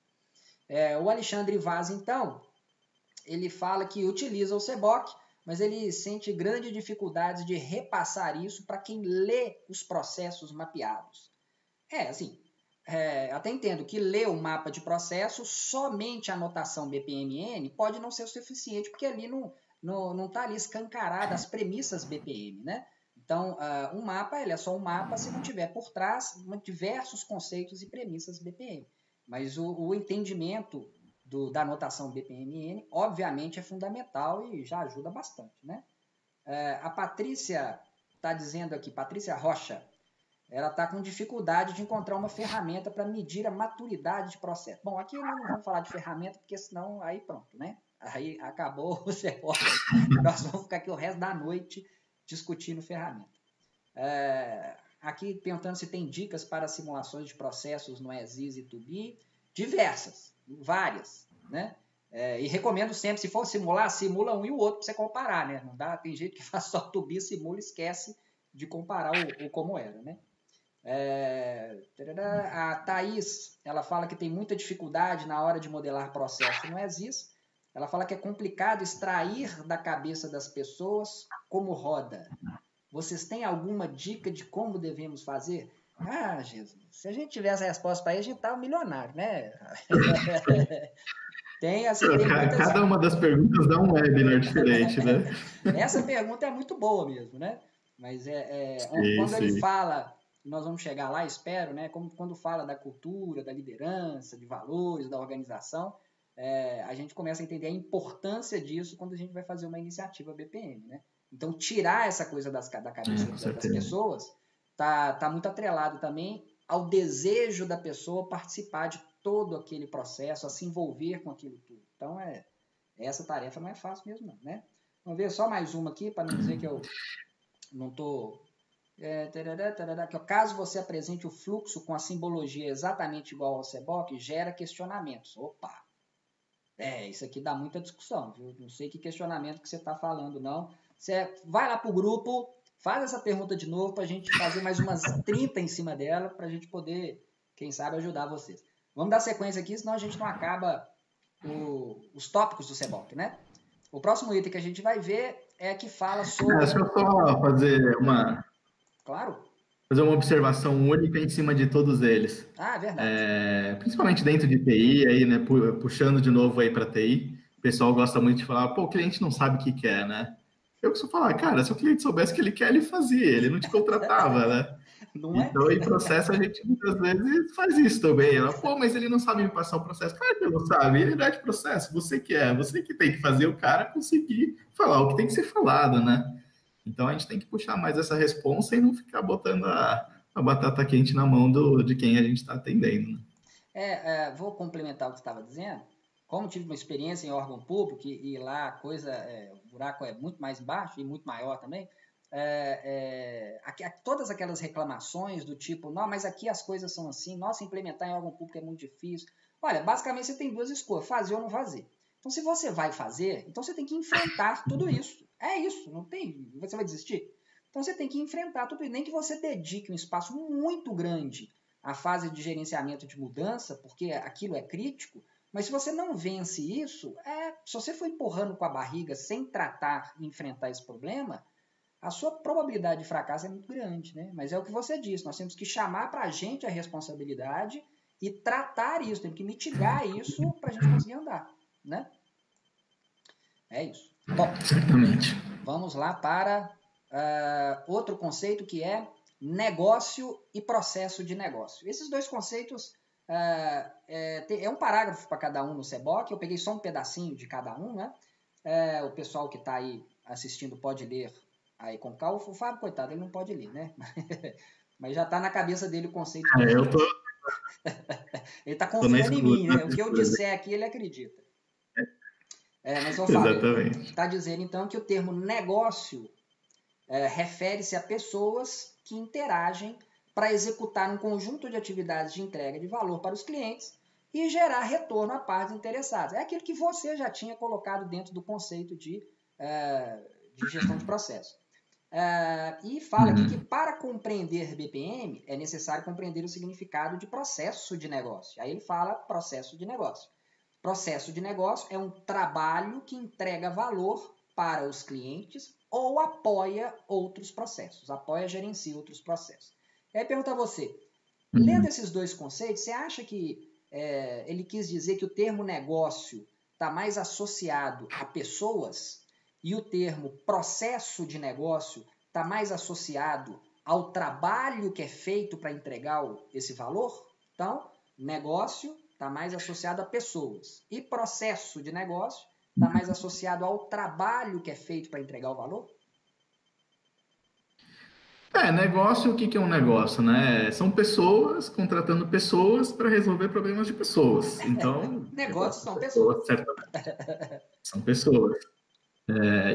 O Alexandre Vaz, então, ele fala que utiliza o CBOC, mas ele sente grandes dificuldades de repassar isso para quem lê os processos mapeados. Assim, até entendo que ler o mapa de processo, somente a anotação BPMN pode não ser o suficiente, porque ali não está ali escancarada as premissas BPM, né? Então, um mapa ele é só um mapa se não tiver por trás diversos conceitos e premissas BPM. Mas o entendimento da anotação BPMN, obviamente, é fundamental e já ajuda bastante, né? A Patrícia está dizendo aqui, Patrícia Rocha, ela está com dificuldade de encontrar uma ferramenta para medir a maturidade de processo. Bom, aqui nós não vamos falar de ferramenta, porque senão aí pronto, né? Aí acabou o CBOC. Nós vamos ficar aqui o resto da noite discutindo ferramenta. Aqui perguntando se tem dicas para simulações de processos no Exis e Tubi. Diversas, várias, né? E recomendo sempre, se for simular, simula um e o outro para você comparar, né? Não dá, tem gente que faz só Tubi, simula e esquece de comparar o como era, né? A Thaís, ela fala que tem muita dificuldade na hora de modelar processo no Exis. Ela fala que é complicado extrair da cabeça das pessoas como roda. Vocês têm alguma dica de como devemos fazer? Ah, Jesus, se a gente tivesse a resposta para isso, a gente estava milionário, né? Tem muitas... Cada uma das perguntas dá um webinar diferente, né? Essa pergunta é muito boa mesmo, né? Mas quando ele fala, nós vamos chegar lá, espero, né? Quando fala da cultura, da liderança, de valores, da organização, a gente começa a entender a importância disso quando a gente vai fazer uma iniciativa BPM, né? Então, tirar essa coisa da cabeça das pessoas tá muito atrelado também ao desejo da pessoa participar de todo aquele processo, a se envolver com aquilo tudo. Então, essa tarefa não é fácil mesmo, não, né? Vamos ver só mais uma aqui, para não dizer que eu não estou... Caso você apresente o fluxo com a simbologia exatamente igual ao CBOC, gera questionamentos. Opa! Isso aqui dá muita discussão, viu? Não sei que questionamento que você está falando, não. Você vai lá para o grupo, faz essa pergunta de novo para a gente fazer mais umas 30 em cima dela, para a gente poder, quem sabe, ajudar vocês. Vamos dar sequência aqui, senão a gente não acaba os tópicos do CBOC, né? O próximo item que a gente vai ver é que fala sobre... Deixa eu só fazer Claro. Fazer uma observação única em cima de todos eles. Verdade. Principalmente dentro de TI, aí, né, puxando de novo aí para TI, o pessoal gosta muito de falar, pô, o cliente não sabe o que quer, né? Eu costumo falar, cara, se o cliente soubesse o que ele quer, ele fazia, ele não te contratava, né? Não é? Então, em processo, a gente muitas vezes faz isso também. Ela, pô, mas ele não sabe me passar o processo. Claro que ele não sabe, ele não é de processo, você que tem que fazer o cara conseguir falar o que tem que ser falado, né? Então, a gente tem que puxar mais essa responsa e não ficar botando a batata quente na mão de quem a gente está atendendo. Né? Vou complementar o que você estava dizendo. Como tive uma experiência em órgão público e lá a coisa, o buraco é muito mais baixo e muito maior também, todas aquelas reclamações do tipo, não, mas aqui as coisas são assim, nossa, implementar em órgão público é muito difícil. Olha, basicamente você tem duas escolhas, fazer ou não fazer. Então, se você vai fazer, então você tem que enfrentar tudo isso. É isso, não tem, você vai desistir? Então você tem que enfrentar tudo isso, nem que você dedique um espaço muito grande à fase de gerenciamento de mudança, porque aquilo é crítico, mas se você não vence isso, se você for empurrando com a barriga sem tratar e enfrentar esse problema, a sua probabilidade de fracasso é muito grande, né? Mas é o que você disse, nós temos que chamar para a gente a responsabilidade e tratar isso, temos que mitigar isso para a gente conseguir andar, né? É isso. Bom, certamente. Vamos lá para outro conceito que é negócio e processo de negócio. Esses dois conceitos é um parágrafo para cada um no CBOC, eu peguei só um pedacinho de cada um, né? O pessoal que está aí assistindo pode ler aí com calma. O Fábio, coitado, ele não pode ler, né? Mas já está na cabeça dele o conceito de Eu tô ele está confiando em mim, né? O que eu disser aqui, ele acredita. Mas, ô Fábio, está dizendo então que o termo negócio refere-se a pessoas que interagem para executar um conjunto de atividades de entrega de valor para os clientes e gerar retorno a partes interessadas. É aquilo que você já tinha colocado dentro do conceito de gestão de processo. E fala aqui que para compreender BPM é necessário compreender o significado de processo de negócio. Aí ele fala processo de negócio. Processo de negócio é um trabalho que entrega valor para os clientes ou apoia outros processos, gerencia outros processos. E aí pergunta a você, lendo esses dois conceitos, você acha que ele quis dizer que o termo negócio está mais associado a pessoas e o termo processo de negócio está mais associado ao trabalho que é feito para entregar esse valor? Então, negócio está mais associado a pessoas. E processo de negócio está mais associado ao trabalho que é feito para entregar o valor? Negócio, o que é um negócio, né? São pessoas contratando pessoas para resolver problemas de pessoas. Então, negócios são pessoas. Certamente. São pessoas.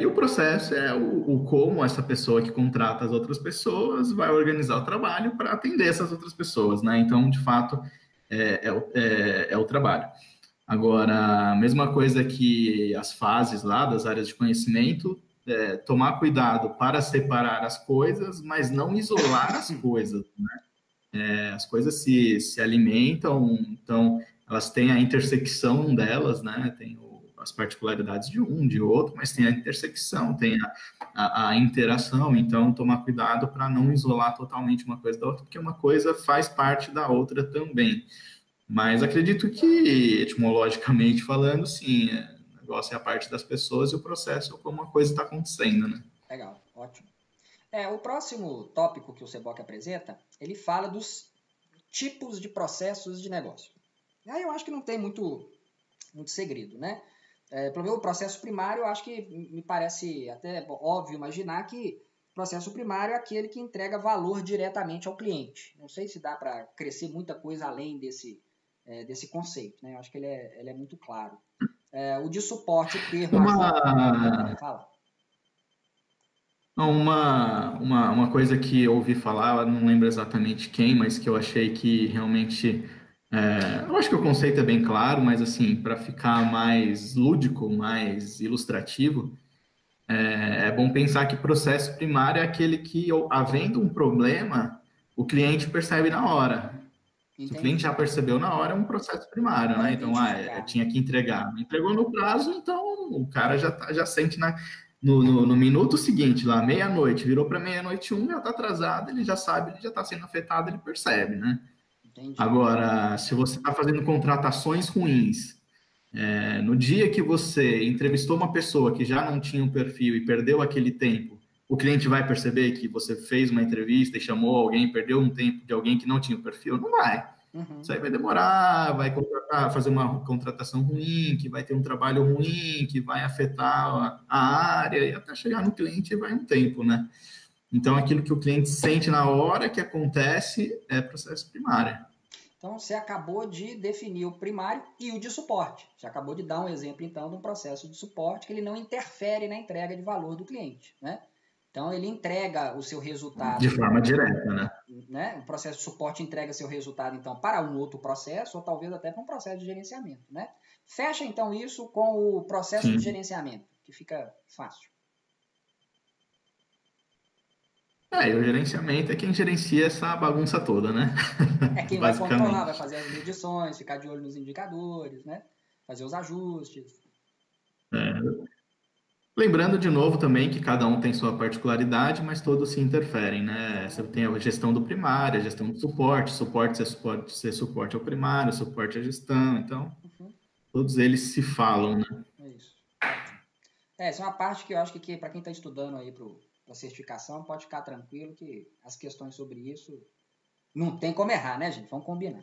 E o processo é o como essa pessoa que contrata as outras pessoas vai organizar o trabalho para atender essas outras pessoas, né? Então, de fato, é o trabalho. Agora, a mesma coisa que as fases lá das áreas de conhecimento, tomar cuidado para separar as coisas, mas não isolar as coisas, né? As coisas se alimentam, então elas têm a intersecção delas, né? Tem as particularidades de um, de outro, mas tem a intersecção, tem a interação, então tomar cuidado para não isolar totalmente uma coisa da outra, porque uma coisa faz parte da outra também. Mas acredito que, etimologicamente falando, sim, o negócio é a parte das pessoas e o processo é como a coisa está acontecendo, né? Legal, ótimo. O próximo tópico que o CBOC apresenta, ele fala dos tipos de processos de negócio. Aí eu acho que não tem muito segredo, né? Pelo menos o processo primário, eu acho que me parece até óbvio imaginar que o processo primário é aquele que entrega valor diretamente ao cliente. Não sei se dá para crescer muita coisa além desse conceito, né? Eu acho que ele é muito claro. O de suporte, o termo aqui... Fala. Uma coisa que eu ouvi falar, não lembro exatamente quem, mas que eu achei que realmente... eu acho que o conceito é bem claro, mas assim, para ficar mais lúdico, mais ilustrativo, é bom pensar que processo primário é aquele que, havendo um problema, o cliente percebe na hora. Entendi. Se o cliente já percebeu na hora, é um processo primário, né? Então, tinha que entregar. Entregou no prazo, então o cara já sente no minuto seguinte, lá, meia-noite, virou para meia-noite já está atrasado, ele já sabe, ele já está sendo afetado, ele percebe, né? Entendi. Agora, se você está fazendo contratações ruins, no dia que você entrevistou uma pessoa que já não tinha um perfil e perdeu aquele tempo, o cliente vai perceber que você fez uma entrevista e chamou alguém, perdeu um tempo de alguém que não tinha o perfil? Não vai. Isso aí vai demorar, vai fazer uma contratação ruim, que vai ter um trabalho ruim, que vai afetar a área, e até chegar no cliente vai um tempo, né? Então, aquilo que o cliente sente na hora que acontece é processo primário. Então, você acabou de definir o primário e o de suporte. Você acabou de dar um exemplo, então, de um processo de suporte que ele não interfere na entrega de valor do cliente, né? Então, ele entrega o seu resultado... De forma direta, né? O processo de suporte entrega seu resultado, então, para um outro processo, ou talvez até para um processo de gerenciamento, né? Fecha, então, isso com o processo de gerenciamento, que fica fácil. E o gerenciamento é quem gerencia essa bagunça toda, né? É quem vai controlar, vai Basicamente. fazer as medições, ficar de olho nos indicadores, né? Fazer os ajustes. É. Lembrando de novo também que cada um tem sua particularidade, mas todos se interferem, né? Você tem a gestão do primário, a gestão do suporte ser suporte ao primário, suporte à gestão, então Uhum, todos eles se falam, né? é isso. Ótimo. Essa é uma parte que eu acho que para quem está estudando aí para a certificação, pode ficar tranquilo que as questões sobre isso não tem como errar, né, gente? Vamos combinar.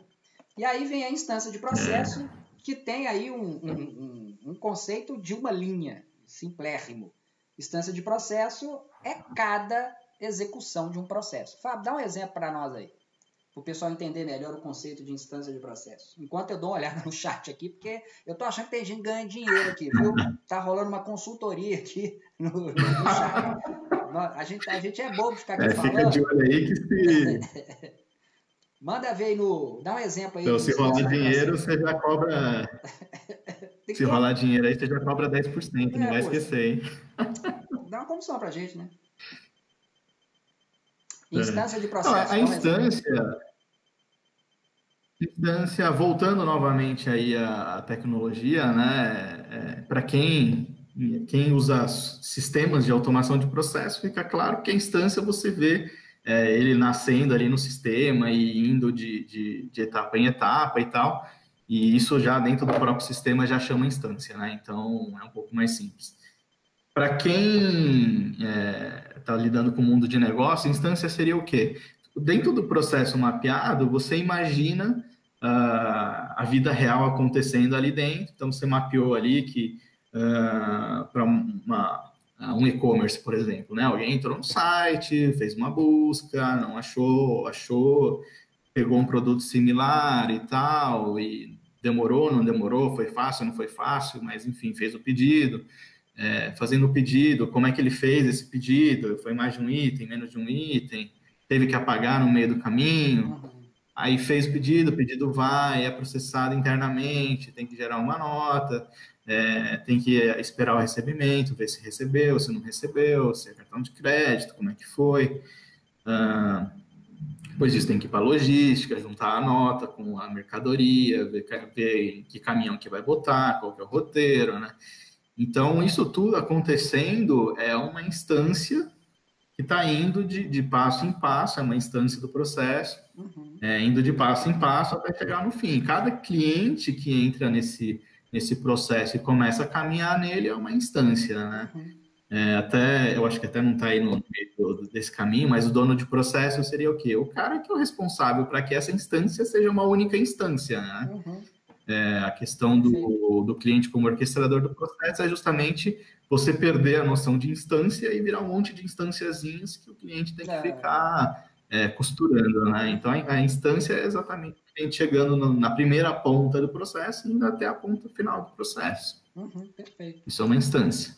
E aí vem a instância de processo, É, que tem aí um conceito de uma linha, simplérrimo. Instância de processo é cada execução de um processo. Fábio, dá um exemplo para nós aí, para o pessoal entender melhor o conceito de instância de processo. Enquanto eu dou uma olhada no chat aqui, porque eu tô achando que tem gente ganhando dinheiro aqui, viu? Tá rolando uma consultoria aqui no chat. A gente é bobo ficar aqui fica de falando. olho aí que Manda ver aí no. Dá um exemplo aí então, de se instância rolar de dinheiro, processo. você já cobra. Tem Se que ter. rolar dinheiro aí, você já cobra 10%, não É, vai poxa. esquecer, hein? Dá uma comissão pra gente, né? É. Instância de Não, processo, dá um exemplo. Instância, voltando novamente aí à tecnologia, né? Para quem usa sistemas de automação de processo, fica claro que a instância você vê ele nascendo ali no sistema e indo de etapa em etapa e tal, e isso já dentro do próprio sistema já chama instância, né? Então é um pouco mais simples. Para quem está lidando com o mundo de negócio, instância seria o quê? Dentro do processo mapeado, você imagina a vida real acontecendo ali dentro. Então, você mapeou ali que para um e-commerce, por exemplo, né? Alguém entrou no site, fez uma busca, não achou, achou, pegou um produto similar e tal, e demorou, não demorou, foi fácil, não foi fácil, mas enfim, fez o pedido. Fazendo o pedido, como é que ele fez esse pedido? Foi mais de um item, menos de um item? Teve que apagar no meio do caminho? Uhum. Aí fez o pedido vai, é processado internamente, tem que gerar uma nota, tem que esperar o recebimento, ver se recebeu, se não recebeu, se é cartão de crédito, como é que foi. Depois disso tem que ir para a logística, juntar a nota com a mercadoria, ver em que caminhão que vai botar, qual que é o roteiro, né? Então, isso tudo acontecendo é uma instância que está indo de passo em passo, é uma instância do processo, Uhum. indo de passo em passo até chegar no fim. Cada cliente que entra nesse processo e começa a caminhar nele é uma instância, né? Uhum. Eu acho que até não está aí no meio desse caminho, mas o dono de processo seria o quê? O cara que é o responsável para que essa instância seja uma única instância, né? Uhum. A questão Perfeito. do cliente como orquestrador do processo é justamente você perder a noção de instância e virar um monte de instanciazinhas que o cliente tem que É. ficar costurando, né? Então, a instância é exatamente o cliente chegando na primeira ponta do processo e indo até a ponta final do processo. Uhum. Perfeito. Isso é uma instância.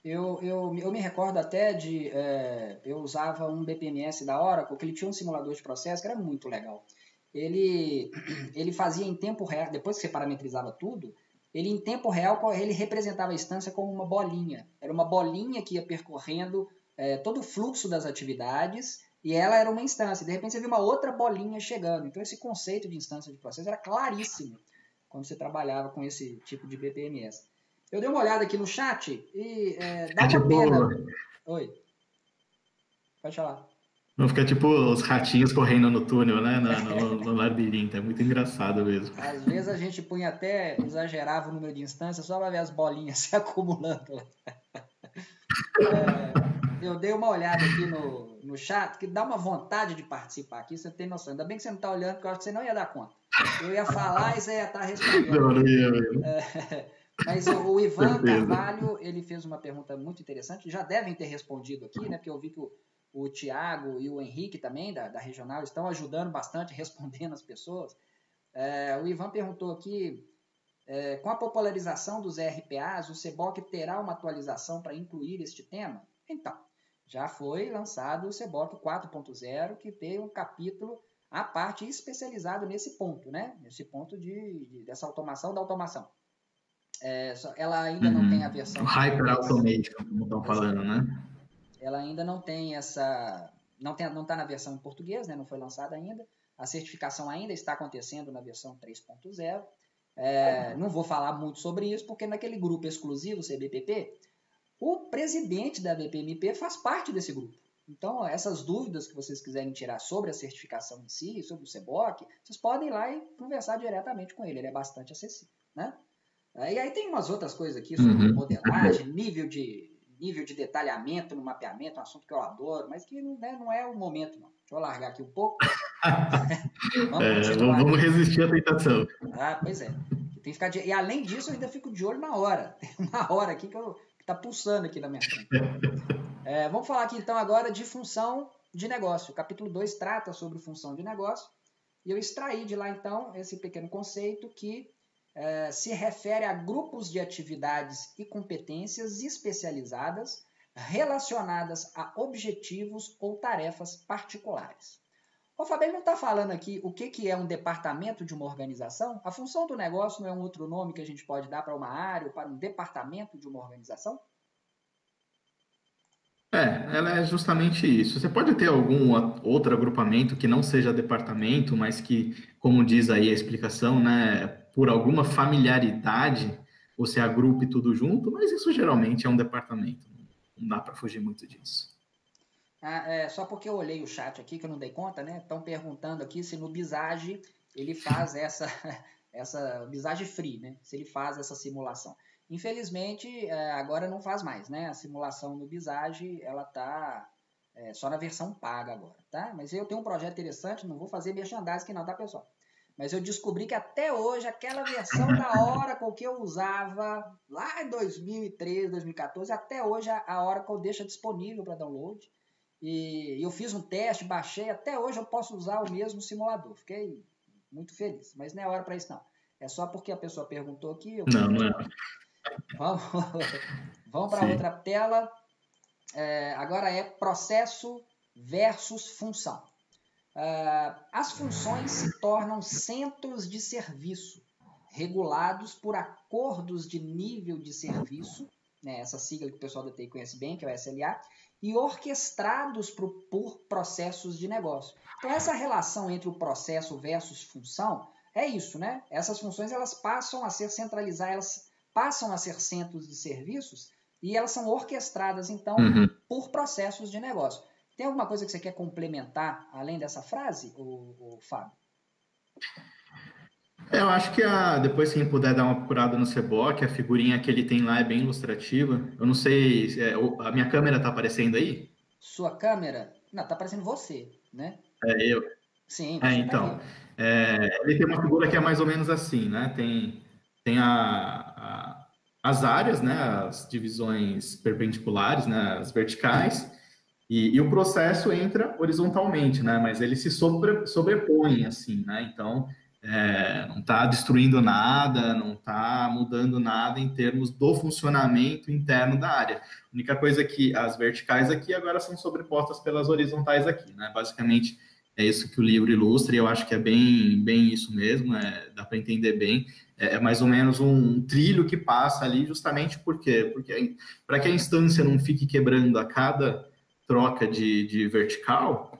Eu me recordo até de. Eu usava um BPMS da Oracle, que ele tinha um simulador de processo que era muito legal. Ele, ele fazia em tempo real, depois que você parametrizava tudo, ele em tempo real ele representava a instância como uma bolinha. Era uma bolinha que ia percorrendo todo o fluxo das atividades e ela era uma instância. De repente você viu uma outra bolinha chegando. Então esse conceito de instância de processo era claríssimo quando você trabalhava com esse tipo de BPMS. Eu dei uma olhada aqui no chat e dá É uma tipo, pena. Oi, pode falar. não fica tipo os ratinhos correndo no túnel, né? No labirinto. É muito engraçado mesmo. Às vezes a gente punha até, exagerava o número de instâncias só para ver as bolinhas se acumulando lá. Eu dei uma olhada aqui no chat, que dá uma vontade de participar aqui, você tem noção. Ainda bem que você não está olhando, porque eu acho que você não ia dar conta. Eu ia falar e você ia estar respondendo Não, aqui. não ia mesmo. Mas o Ivan Certeza. Carvalho, ele fez uma pergunta muito interessante, já devem ter respondido aqui, né? Porque eu vi que o Tiago e o Henrique também, da Regional, estão ajudando bastante, respondendo as pessoas. O Ivan perguntou aqui, com a popularização dos RPAs, o CBOC terá uma atualização para incluir este tema? Então, já foi lançado o CBOC 4.0, que tem um capítulo à parte especializado nesse ponto, né? Nesse ponto dessa automação da automação. Ela ainda não tem a O versão em Hyper português. Automation, como estão falando, Exato. né? Ela ainda não tem essa. não está na versão em português, né? Não foi lançada ainda. A certificação ainda está acontecendo na versão 3.0. Não vou falar muito sobre isso, porque naquele grupo exclusivo, CBPP, o presidente da BPMP faz parte desse grupo. Então, essas dúvidas que vocês quiserem tirar sobre a certificação em si, sobre o CBOC, vocês podem ir lá e conversar diretamente com ele. Ele é bastante acessível, né? E aí tem umas outras coisas aqui sobre modelagem, nível de detalhamento no mapeamento, um assunto que eu adoro, mas que né, não é o momento, não. Deixa eu largar aqui um pouco. Vamos resistir à tentação. Pois é. Tem que ficar E além disso, eu ainda fico de olho na hora. Tem uma hora aqui que está pulsando aqui na minha frente. Vamos falar aqui então agora de função de negócio. O capítulo 2 trata sobre função de negócio. E eu extraí de lá então esse pequeno conceito que se refere a grupos de atividades e competências especializadas relacionadas a objetivos ou tarefas particulares. O Fabio não está falando aqui o que é um departamento de uma organização? A função do negócio não é um outro nome que a gente pode dar para uma área ou para um departamento de uma organização? Ela é justamente isso. Você pode ter algum outro agrupamento que não seja departamento, mas que, como diz aí a explicação, né, por alguma familiaridade, você agrupe tudo junto, mas isso geralmente é um departamento. Não dá para fugir muito disso. Só porque eu olhei o chat aqui, que eu não dei conta, né? Estão perguntando aqui se no Visage ele faz essa Visage Free, né? Se ele faz essa simulação. Infelizmente, agora não faz mais, né? A simulação no Visage, ela tá só na versão paga agora, tá? Mas eu tenho um projeto interessante, não vou fazer merchandising aqui não, tá, pessoal? Mas eu descobri que até hoje, aquela versão da Oracle que eu usava lá em 2013, 2014, até hoje a Oracle deixa disponível para download. E eu fiz um teste, baixei, até hoje eu posso usar o mesmo simulador. Fiquei muito feliz, mas não é hora para isso não. É só porque a pessoa perguntou aqui. Não é. Vamos para outra tela. Agora é processo versus função. As funções se tornam centros de serviço, regulados por acordos de nível de serviço, né, essa sigla que o pessoal da TI conhece bem, que é o SLA, e orquestrados por processos de negócio. Então, essa relação entre o processo versus função é isso, né? Essas funções elas passam a ser centralizadas, elas passam a ser centros de serviços e elas são orquestradas, então, por processos de negócio. Tem alguma coisa que você quer complementar além dessa frase, Fábio? Eu acho que depois quem puder dar uma procurada no CBOC, a figurinha que ele tem lá é bem ilustrativa. Eu não sei, a minha câmera está aparecendo aí? Sua câmera? Não, está aparecendo você, né? Eu. Sim, você então. Ele tem uma figura que é mais ou menos assim, né? Tem as áreas, né? As divisões perpendiculares, né? As verticais. E o processo entra horizontalmente, né? Mas ele se sobrepõe, assim, né? Então, não está destruindo nada, não está mudando nada em termos do funcionamento interno da área. A única coisa é que as verticais aqui agora são sobrepostas pelas horizontais aqui, né? Basicamente, é isso que o livro ilustra, e eu acho que é bem isso mesmo, dá para entender bem. É mais ou menos um trilho que passa ali, justamente por quê? Porque para que a instância não fique quebrando a cada troca de vertical,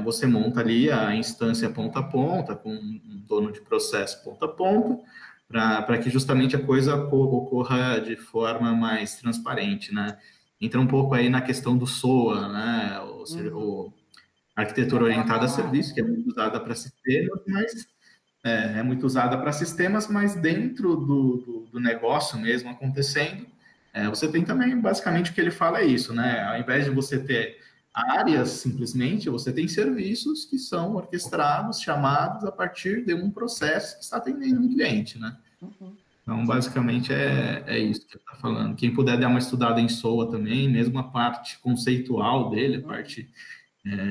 você monta ali a instância ponta a ponta, com um dono de processo ponta a ponta, para que justamente a coisa ocorra de forma mais transparente, né? Entra um pouco aí na questão do SOA, né? Arquitetura orientada a serviço, que é muito usada para sistemas, mas muito usada para sistemas, mas dentro do negócio mesmo acontecendo, você tem também, basicamente, o que ele fala é isso, né? Ao invés de você ter áreas, simplesmente, você tem serviços que são orquestrados, chamados a partir de um processo que está atendendo um cliente, né? Então, basicamente, é isso que ele está falando. Quem puder dar uma estudada em SOA também, mesmo a parte conceitual dele, a parte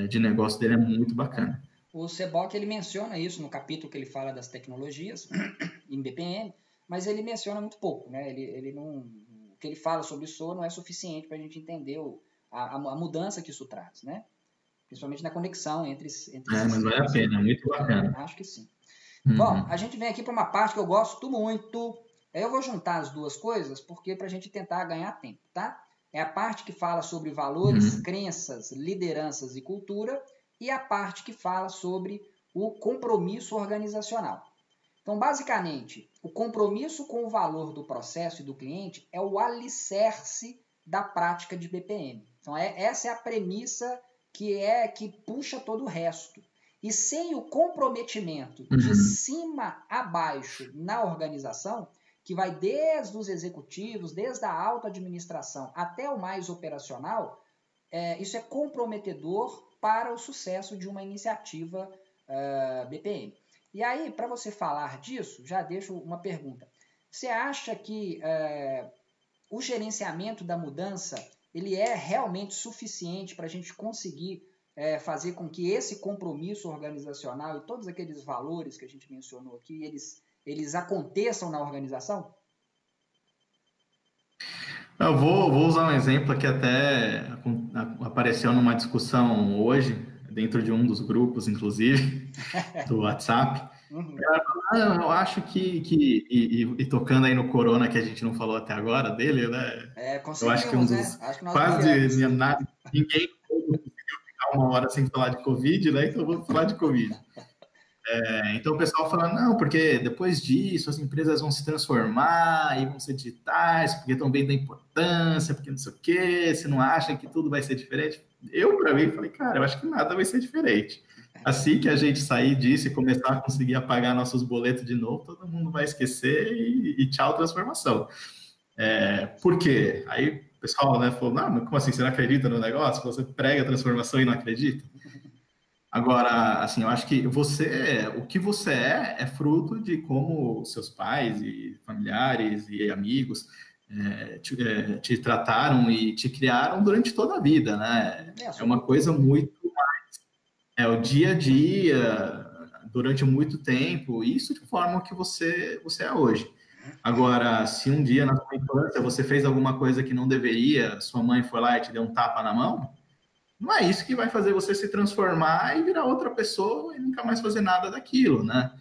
de negócio dele é muito bacana. O CBOC, ele menciona isso no capítulo que ele fala das tecnologias em BPM, mas ele menciona muito pouco, né? Ele não, o que ele fala sobre SOA não é suficiente para a gente entender a mudança que isso traz, né? Principalmente na conexão entre mas vale a pena, é muito bacana. Acho que sim. Bom, a gente vem aqui para uma parte que eu gosto muito. Eu vou juntar as duas coisas porque para a gente tentar ganhar tempo, tá? É a parte que fala sobre valores, crenças, lideranças e cultura, e a parte que fala sobre o compromisso organizacional. Então, basicamente, o compromisso com o valor do processo e do cliente é o alicerce da prática de BPM. Então, essa é a premissa que puxa todo o resto. E sem o comprometimento de cima a baixo na organização, que vai desde os executivos, desde a alta administração até o mais operacional, isso é comprometedor para o sucesso de uma iniciativa BPM. E aí, para você falar disso, já deixo uma pergunta. Você acha que o gerenciamento da mudança ele é realmente suficiente para a gente conseguir fazer com que esse compromisso organizacional e todos aqueles valores que a gente mencionou aqui, eles aconteçam na organização? Eu vou usar um exemplo que até apareceu numa discussão hoje, dentro de um dos grupos, inclusive, do WhatsApp. Eu acho e tocando aí no Corona, que a gente não falou até agora dele, né? Eu acho que um dos Acho que nós quase ganhamos. ninguém conseguiu ficar uma hora sem falar de Covid, né? Então vou falar de Covid. Então o pessoal fala, não, porque depois disso as empresas vão se transformar e vão ser digitais, porque estão vendo a importância, porque não sei o quê, você não acha que tudo vai ser diferente? Eu, para mim, falei, cara, eu acho que nada vai ser diferente. Assim que a gente sair disso e começar a conseguir apagar nossos boletos de novo, todo mundo vai esquecer e tchau, transformação. Por quê? Aí o pessoal, né, falou, não, mas como assim, você não acredita no negócio? Você prega a transformação e não acredita? Agora, assim, eu acho que o que você é fruto de como seus pais e familiares e amigos te trataram e te criaram durante toda a vida, né? É uma coisa muito o dia a dia, durante muito tempo, isso de forma que você é hoje. Agora, se um dia na sua infância você fez alguma coisa que não deveria, sua mãe foi lá e te deu um tapa na mão, não é isso que vai fazer você se transformar e virar outra pessoa e nunca mais fazer nada daquilo, né?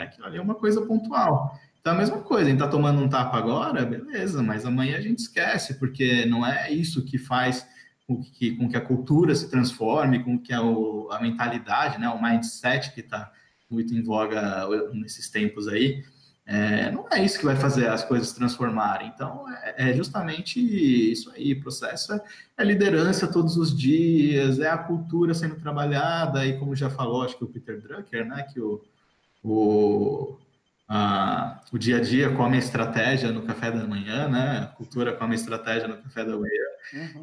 Aquilo ali é uma coisa pontual. Então, a mesma coisa, a gente tá tomando um tapa agora, beleza, mas amanhã a gente esquece, porque não é isso que faz com que a cultura se transforme, com que a mentalidade, né, o mindset que está muito em voga nesses tempos aí, não é isso que vai fazer as coisas se transformarem. Então, é justamente isso aí. O processo é liderança todos os dias, é a cultura sendo trabalhada, e como já falou, acho que o Peter Drucker, né, que o dia a dia come a estratégia no café da manhã, né, a cultura come a estratégia no café da manhã.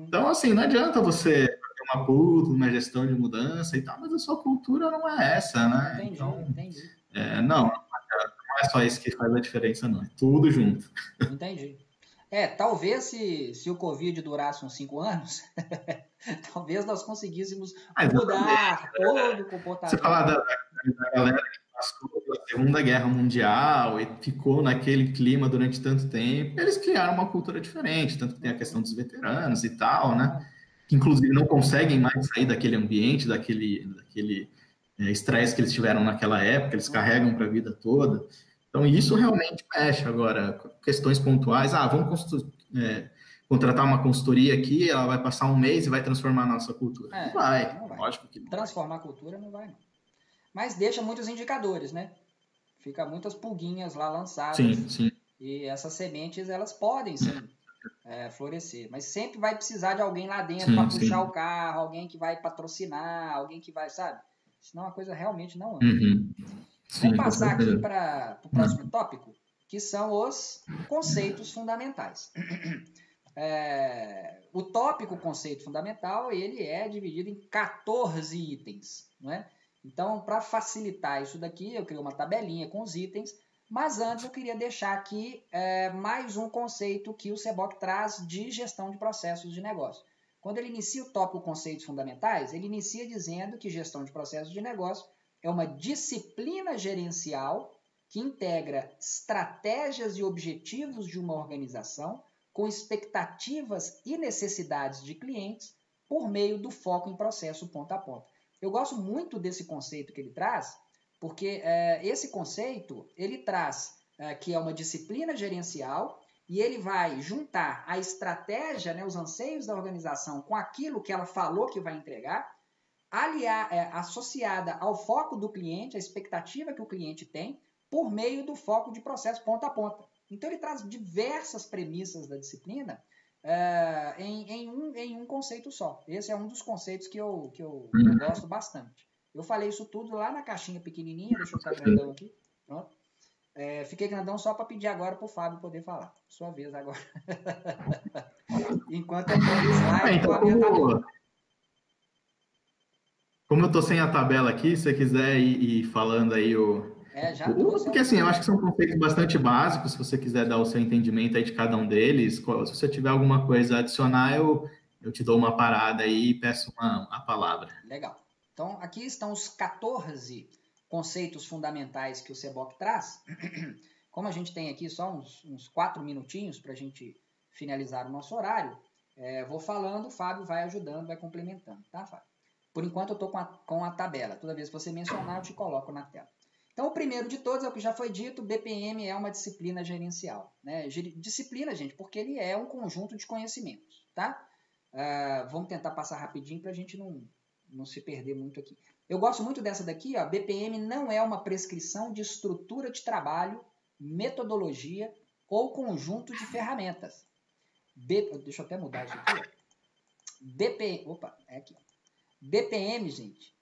Então, assim, não adianta você ter uma cultura, uma gestão de mudança e tal, mas a sua cultura não é essa, né? Entendi. Não é só isso que faz a diferença, não. É tudo junto. Entendi. Talvez se o Covid durasse uns 5 anos, talvez nós conseguíssemos mudar todo o comportamento. Você falar da galera que passou pela Segunda Guerra Mundial e ficou naquele clima durante tanto tempo, eles criaram uma cultura diferente, tanto que tem a questão dos veteranos e tal, né? Que inclusive não conseguem mais sair daquele ambiente, daquele estresse que eles tiveram naquela época, eles carregam para a vida toda. Então, isso realmente mexe. Agora, questões pontuais, vamos contratar uma consultoria aqui, ela vai passar um mês e vai transformar a nossa cultura. Não vai. Lógico que não transformar a cultura não vai, não. Mas deixa muitos indicadores, né? Fica muitas pulguinhas lá lançadas. Sim. E essas sementes, elas podem, sim, florescer. Mas sempre vai precisar de alguém lá dentro para puxar o carro, alguém que vai patrocinar, alguém que vai, sabe? Senão a coisa realmente não anda. Vamos passar aqui para o próximo tópico, que são os conceitos fundamentais. O tópico conceito fundamental, ele é dividido em 14 itens, não é? Então, para facilitar isso daqui, eu criei uma tabelinha com os itens, mas antes eu queria deixar aqui mais um conceito que o SEBOC traz de gestão de processos de negócio. Quando ele inicia o tópico conceitos fundamentais, ele inicia dizendo que gestão de processos de negócio é uma disciplina gerencial que integra estratégias e objetivos de uma organização com expectativas e necessidades de clientes por meio do foco em processo ponta a ponta. Eu gosto muito desse conceito que ele traz, porque esse conceito ele traz que é uma disciplina gerencial e ele vai juntar a estratégia, né, os anseios da organização com aquilo que ela falou que vai entregar, associada ao foco do cliente, a expectativa que o cliente tem, por meio do foco de processo ponta a ponta. Então, ele traz diversas premissas da disciplina em um conceito só. Esse é um dos conceitos que eu gosto bastante. Eu falei isso tudo lá na caixinha pequenininha, deixa eu ficar grandão aqui. Pronto. Fiquei grandão só para pedir agora para o Fábio poder falar. Sua vez agora. Enquanto eu ponho o slide com a minha tabela. Como eu estou sem a tabela aqui, se você quiser ir falando aí porque assim, eu acho que são conceitos bastante básicos, se você quiser dar o seu entendimento aí de cada um deles. Se você tiver alguma coisa a adicionar, eu te dou uma parada aí e peço a palavra. Legal. Então, aqui estão os 14 conceitos fundamentais que o CBOK traz. Como a gente tem aqui só uns 4 minutinhos para a gente finalizar o nosso horário, vou falando, o Fábio vai ajudando, vai complementando, tá, Fábio? Por enquanto eu estou com a tabela. Toda vez que você mencionar, eu te coloco na tela. Então, o primeiro de todos é o que já foi dito, BPM é uma disciplina gerencial. Né? Disciplina, gente, porque ele é um conjunto de conhecimentos, tá? Vamos tentar passar rapidinho para a gente não se perder muito aqui. Eu gosto muito dessa daqui, ó. BPM não é uma prescrição de estrutura de trabalho, metodologia ou conjunto de ferramentas. Deixa eu até mudar isso aqui. Ó. BPM, gente,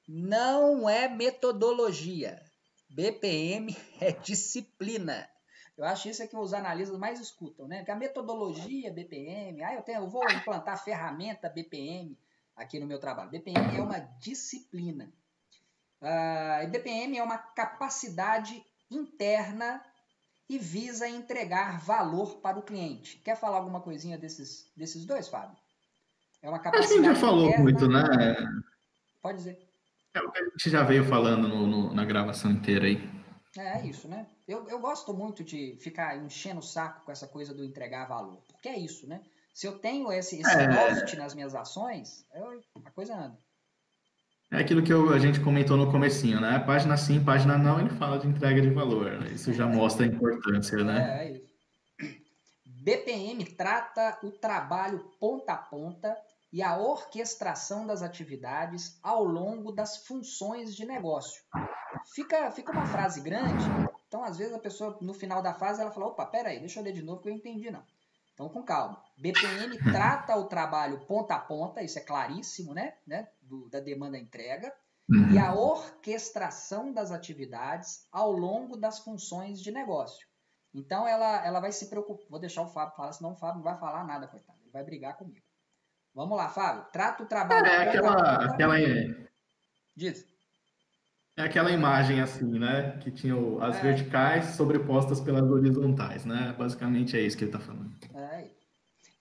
não é metodologia. BPM é disciplina. Eu acho isso é que os analistas mais escutam, né? Que a metodologia BPM, eu vou implantar a ferramenta BPM aqui no meu trabalho. BPM é uma disciplina. BPM é uma capacidade interna e visa entregar valor para o cliente. Quer falar alguma coisinha desses dois, Fábio? É uma capacidade interna. A gente já falou interna, muito, né? Pode dizer. É o que a gente já veio falando na gravação inteira aí. É isso, né? Eu gosto muito de ficar enchendo o saco com essa coisa do entregar valor. Porque é isso, né? Se eu tenho esse norte nas minhas ações, a coisa anda. É aquilo que a gente comentou no comecinho, né? Página sim, página não, ele fala de entrega de valor. Isso já mostra a importância, né? É isso. BPM trata o trabalho ponta a ponta e a orquestração das atividades ao longo das funções de negócio. Fica uma frase grande, então às vezes a pessoa no final da frase ela fala, opa, peraí, deixa eu ler de novo que eu entendi não. Então com calma. BPM trata o trabalho ponta a ponta, isso é claríssimo, né? Da demanda à entrega, e a orquestração das atividades ao longo das funções de negócio. Então ela vai se preocupar, vou deixar o Fábio falar, senão o Fábio não vai falar nada, coitado, ele vai brigar comigo. Vamos lá, Fábio, trata o trabalho ponta a ponta. Diz. É aquela imagem assim, né? Que tinha as verticais sobrepostas pelas horizontais, né? Basicamente é isso que ele está falando.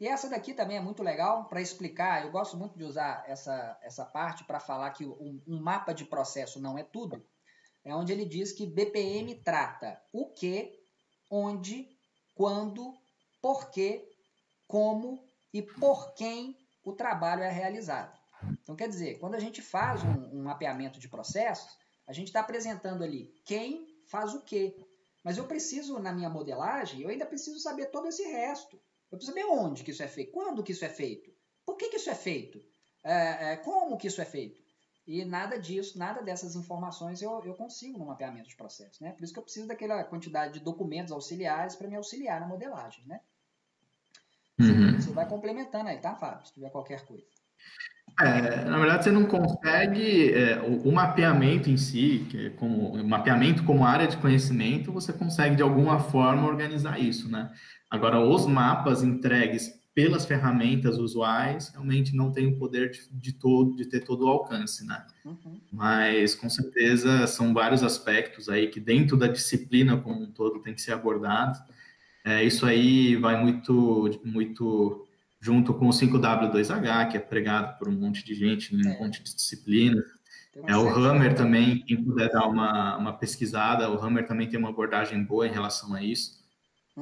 E essa daqui também é muito legal para explicar. Eu gosto muito de usar essa parte para falar que um mapa de processo não é tudo. É onde ele diz que BPM trata o que, onde, quando, porquê, como e por quem o trabalho é realizado. Então, quer dizer, quando a gente faz um mapeamento de processos, a gente está apresentando ali quem faz o quê. Mas eu preciso, na minha modelagem, eu ainda preciso saber todo esse resto. Eu preciso saber onde que isso é feito, quando que isso é feito, por que isso é feito, como que isso é feito. E nada disso, nada dessas informações eu consigo no mapeamento de processos. Né? Por isso que eu preciso daquela quantidade de documentos auxiliares para me auxiliar na modelagem. Né? Você vai complementando aí, tá, Fábio? Se tiver qualquer coisa. Na verdade, você não consegue o mapeamento em si, como mapeamento como área de conhecimento, você consegue de alguma forma organizar isso, né? Agora, os mapas entregues pelas ferramentas usuais realmente não têm o poder de ter todo o alcance, né? Mas com certeza são vários aspectos aí que dentro da disciplina como um todo tem que ser abordado. Isso aí vai muito junto com o 5W2H, que é pregado por um monte de gente, um monte de disciplinas. O Hammer também, quem puder dar uma pesquisada, o Hammer também tem uma abordagem boa em relação a isso.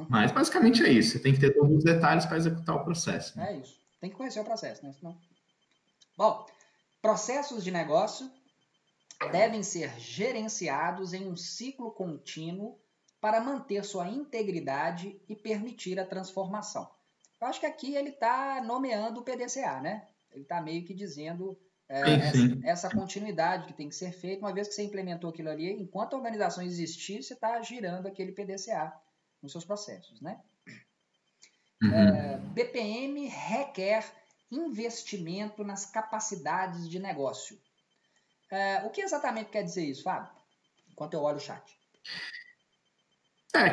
Mas basicamente é isso, você tem que ter todos os detalhes para executar o processo. Né? É isso, tem que conhecer o processo, né? Senão... Bom, processos de negócio devem ser gerenciados em um ciclo contínuo para manter sua integridade e permitir a transformação. Eu acho que aqui ele está nomeando o PDCA, né? Ele está meio que dizendo essa continuidade que tem que ser feita, uma vez que você implementou aquilo ali, enquanto a organização existir, você está girando aquele PDCA nos seus processos, né? BPM requer investimento nas capacidades de negócio. O que exatamente quer dizer isso, Fábio? Enquanto eu olho o chat.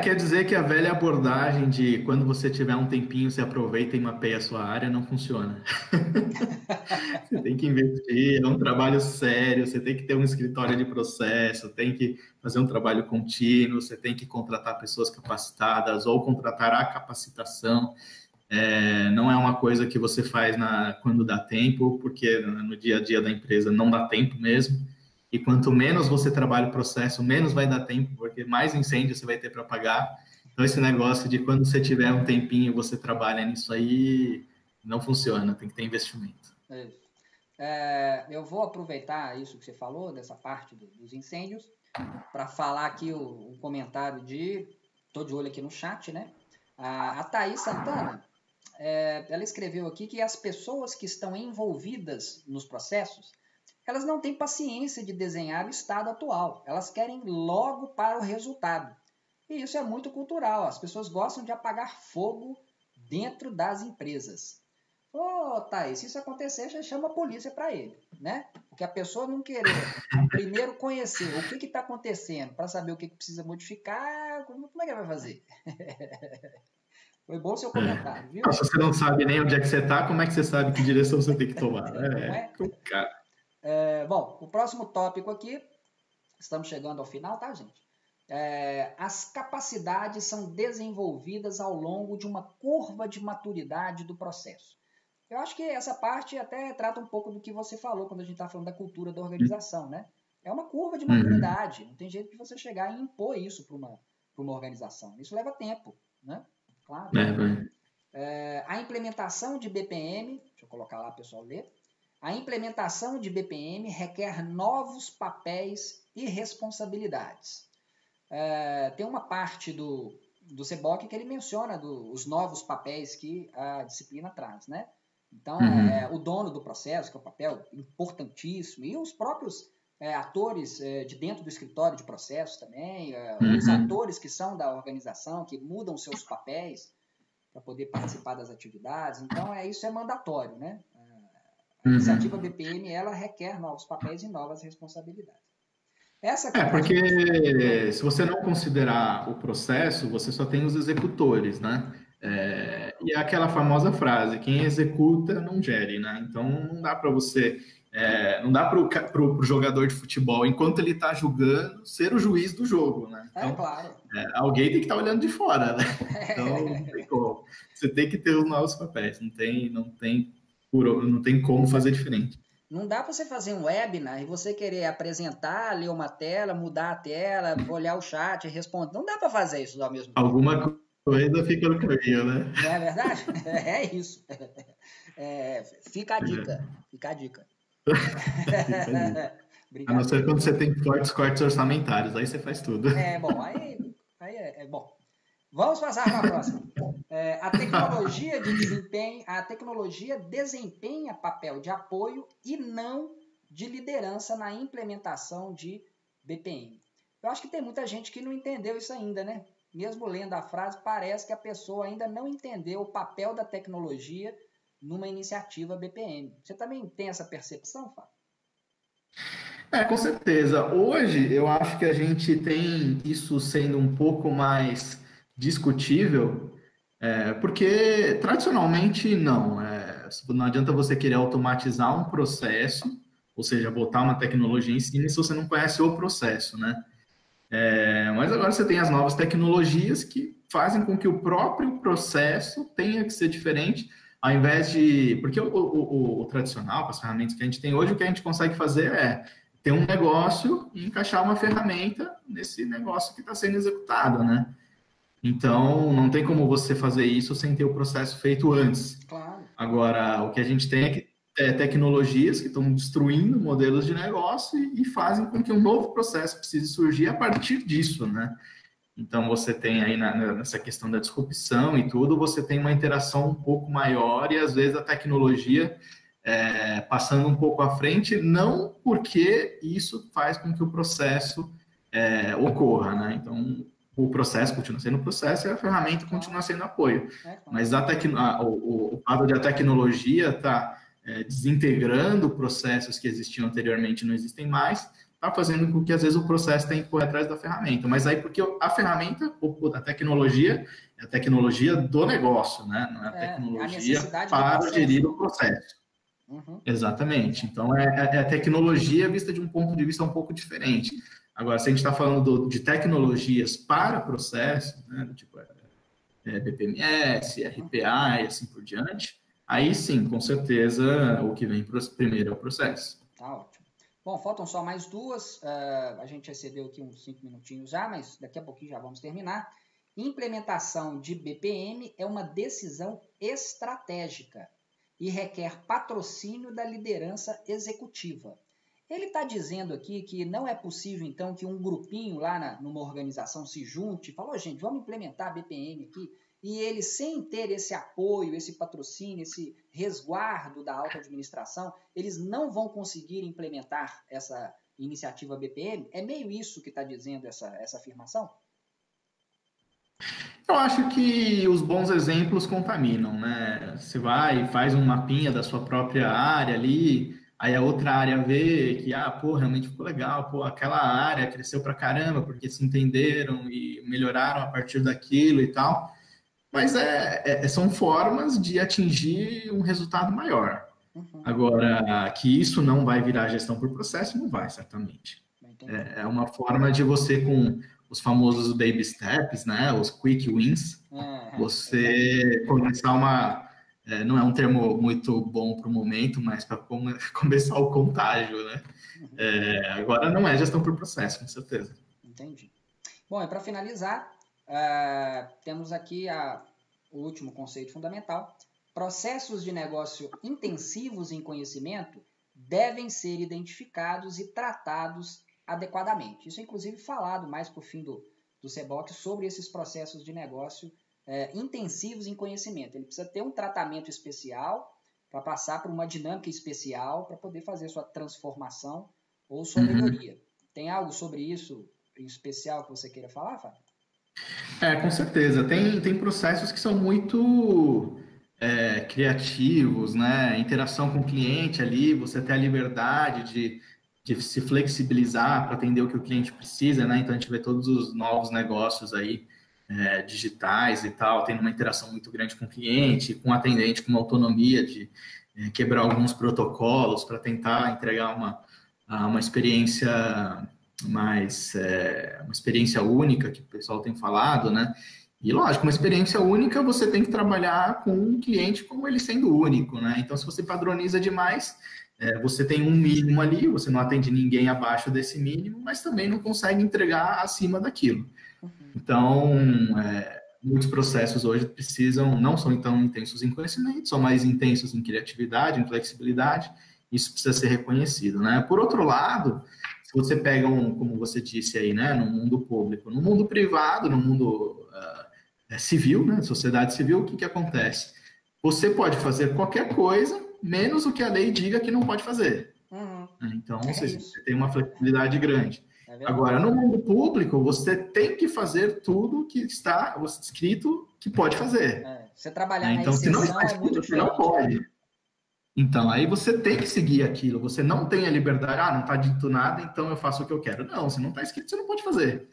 Quer dizer que a velha abordagem de quando você tiver um tempinho, você aproveita e mapeia a sua área, não funciona. Você tem que investir, é um trabalho sério, você tem que ter um escritório de processo, tem que fazer um trabalho contínuo, você tem que contratar pessoas capacitadas ou contratar a capacitação. Não é uma coisa que você faz quando dá tempo, porque no dia a dia da empresa não dá tempo mesmo. E quanto menos você trabalha o processo, menos vai dar tempo, porque mais incêndio você vai ter para apagar. Então, esse negócio de quando você tiver um tempinho, você trabalha nisso aí, não funciona, tem que ter investimento. Eu vou aproveitar isso que você falou, dessa parte dos incêndios, para falar aqui um comentário estou de olho aqui no chat, né? A Thaís Santana, ela escreveu aqui que as pessoas que estão envolvidas nos processos, elas não têm paciência de desenhar o estado atual. Elas querem logo para o resultado. E isso é muito cultural. As pessoas gostam de apagar fogo dentro das empresas. Thaís, se isso acontecer, já chama a polícia para ele, né? Porque a pessoa não querer primeiro conhecer o que está acontecendo para saber o que precisa modificar, como é que ela vai fazer? Foi bom o seu comentário, viu? Se você não sabe nem onde é que você está, como é que você sabe que direção você tem que tomar? Complicado. Bom, o próximo tópico aqui, estamos chegando ao final, tá, gente? As capacidades são desenvolvidas ao longo de uma curva de maturidade do processo. Eu acho que essa parte até trata um pouco do que você falou quando a gente está falando da cultura da organização, né? É uma curva de maturidade, não tem jeito de você chegar e impor isso para uma organização. Isso leva tempo, né? Claro. A implementação de BPM, deixa eu colocar lá para o pessoal ler. A implementação de BPM requer novos papéis e responsabilidades. Tem uma parte do CBOC que ele menciona os novos papéis que a disciplina traz, né? Então, o dono do processo, que é um papel importantíssimo, e os próprios atores de dentro do escritório de processo também, os atores que são da organização, que mudam seus papéis para poder participar das atividades. Então, isso é mandatório, né? A iniciativa BPM, ela requer novos papéis e novas responsabilidades. Porque se você não considerar o processo, você só tem os executores, né? E é aquela famosa frase, quem executa não gere, né? Então, não dá para você... não dá para o jogador de futebol, enquanto ele está jogando, ser o juiz do jogo, né? Então, claro. Alguém tem que estar olhando de fora, né? Então, não tem como. Você tem que ter os novos papéis, não tem como fazer diferente. Não dá para você fazer um webinar e você querer apresentar, ler uma tela, mudar a tela, olhar o chat, responder. Não dá para fazer isso ao mesmo tempo. Alguma coisa fica no caminho, né? Não é verdade? É isso. Fica a dica. Fica a dica. A não ser quando você tem fortes cortes orçamentários, aí você faz tudo. Bom, aí é bom. Vamos passar para a próxima. A tecnologia desempenha papel de apoio e não de liderança na implementação de BPM. Eu acho que tem muita gente que não entendeu isso ainda, né? Mesmo lendo a frase, parece que a pessoa ainda não entendeu o papel da tecnologia numa iniciativa BPM. Você também tem essa percepção, Fábio? Com certeza. Hoje, eu acho que a gente tem isso sendo um pouco mais discutível, porque tradicionalmente não. Não adianta você querer automatizar um processo, ou seja, botar uma tecnologia em cima se você não conhece o processo, né? Mas agora você tem as novas tecnologias que fazem com que o próprio processo tenha que ser diferente, ao invés de... Porque o tradicional, com as ferramentas que a gente tem hoje, o que a gente consegue fazer é ter um negócio e encaixar uma ferramenta nesse negócio que está sendo executado, né? Então, não tem como você fazer isso sem ter o processo feito antes. Claro. Agora, o que a gente tem é tecnologias que estão destruindo modelos de negócio e fazem com que um novo processo precise surgir a partir disso, né? Então, você tem aí nessa questão da disrupção e tudo, você tem uma interação um pouco maior e, às vezes, a tecnologia passando um pouco à frente, não porque isso faz com que o processo ocorra, né? Então, o processo continua sendo processo e a ferramenta continua sendo apoio. Mas o fato de a tecnologia estar desintegrando processos que existiam anteriormente e não existem mais, está fazendo com que, às vezes, o processo tenha que correr atrás da ferramenta. Mas aí, porque a ferramenta, a tecnologia, é a tecnologia do negócio, né? Não é a tecnologia para gerir o processo. Uhum. Exatamente. Então, é a tecnologia vista de um ponto de vista um pouco diferente. Agora, se a gente está falando de tecnologias para processo, né, tipo BPMS, RPA e assim por diante, aí sim, com certeza, o que vem primeiro é o processo. Tá ótimo. Bom, faltam só mais duas. A gente recebeu aqui uns 5 minutinhos já, mas daqui a pouquinho já vamos terminar. Implementação de BPM é uma decisão estratégica e requer patrocínio da liderança executiva. Ele está dizendo aqui que não é possível, então, que um grupinho lá numa organização se junte e fale, oh, gente, vamos implementar a BPM aqui, e eles, sem ter esse apoio, esse patrocínio, esse resguardo da alta administração, eles não vão conseguir implementar essa iniciativa BPM? É meio isso que está dizendo essa afirmação? Eu acho que os bons exemplos contaminam, né? Você vai e faz um mapinha da sua própria área ali, aí a outra área vê que, pô, realmente ficou legal, pô, aquela área cresceu pra caramba, porque se entenderam e melhoraram a partir daquilo e tal. Mas são formas de atingir um resultado maior. Uhum. Agora, que isso não vai virar gestão por processo, não vai, certamente. É uma forma de você, com os famosos baby steps, né, os quick wins, você começar não é um termo muito bom para o momento, mas para começar o contágio, né? Agora não é gestão por processo, com certeza. Entendi. Bom, e para finalizar, temos aqui o último conceito fundamental. Processos de negócio intensivos em conhecimento devem ser identificados e tratados adequadamente. Isso é, inclusive, falado mais para o fim do CBOC sobre esses processos de negócio intensivos em conhecimento. Ele precisa ter um tratamento especial para passar por uma dinâmica especial para poder fazer sua transformação ou sua melhoria. Tem algo sobre isso em especial que você queira falar, Fábio? Com certeza. Tem processos que são muito criativos, né? Interação com o cliente ali, você ter a liberdade de se flexibilizar para atender o que o cliente precisa, né? Então, a gente vê todos os novos negócios aí digitais e tal, tendo uma interação muito grande com o cliente, com o atendente, com uma autonomia de quebrar alguns protocolos para tentar entregar uma experiência mais uma experiência única que o pessoal tem falado, né? E lógico, uma experiência única você tem que trabalhar com um cliente como ele sendo único, né? Então, se você padroniza demais, você tem um mínimo ali, você não atende ninguém abaixo desse mínimo, mas também não consegue entregar acima daquilo. Então, muitos processos hoje não são tão intensos em conhecimento, são mais intensos em criatividade, em flexibilidade. Isso precisa ser reconhecido, né? Por outro lado, se você pega como você disse aí, né, no mundo público, no mundo privado, no mundo civil, né, sociedade civil, o que acontece? Você pode fazer qualquer coisa, menos o que a lei diga que não pode fazer. Então, ou seja, você tem uma flexibilidade grande. Agora, no mundo público, você tem que fazer tudo que está escrito que pode fazer. Você trabalhar na exceção é muito diferente. Você não pode. Então, aí você tem que seguir aquilo. Você não tem a liberdade, não está dito nada, então eu faço o que eu quero. Não, se não está escrito, você não pode fazer.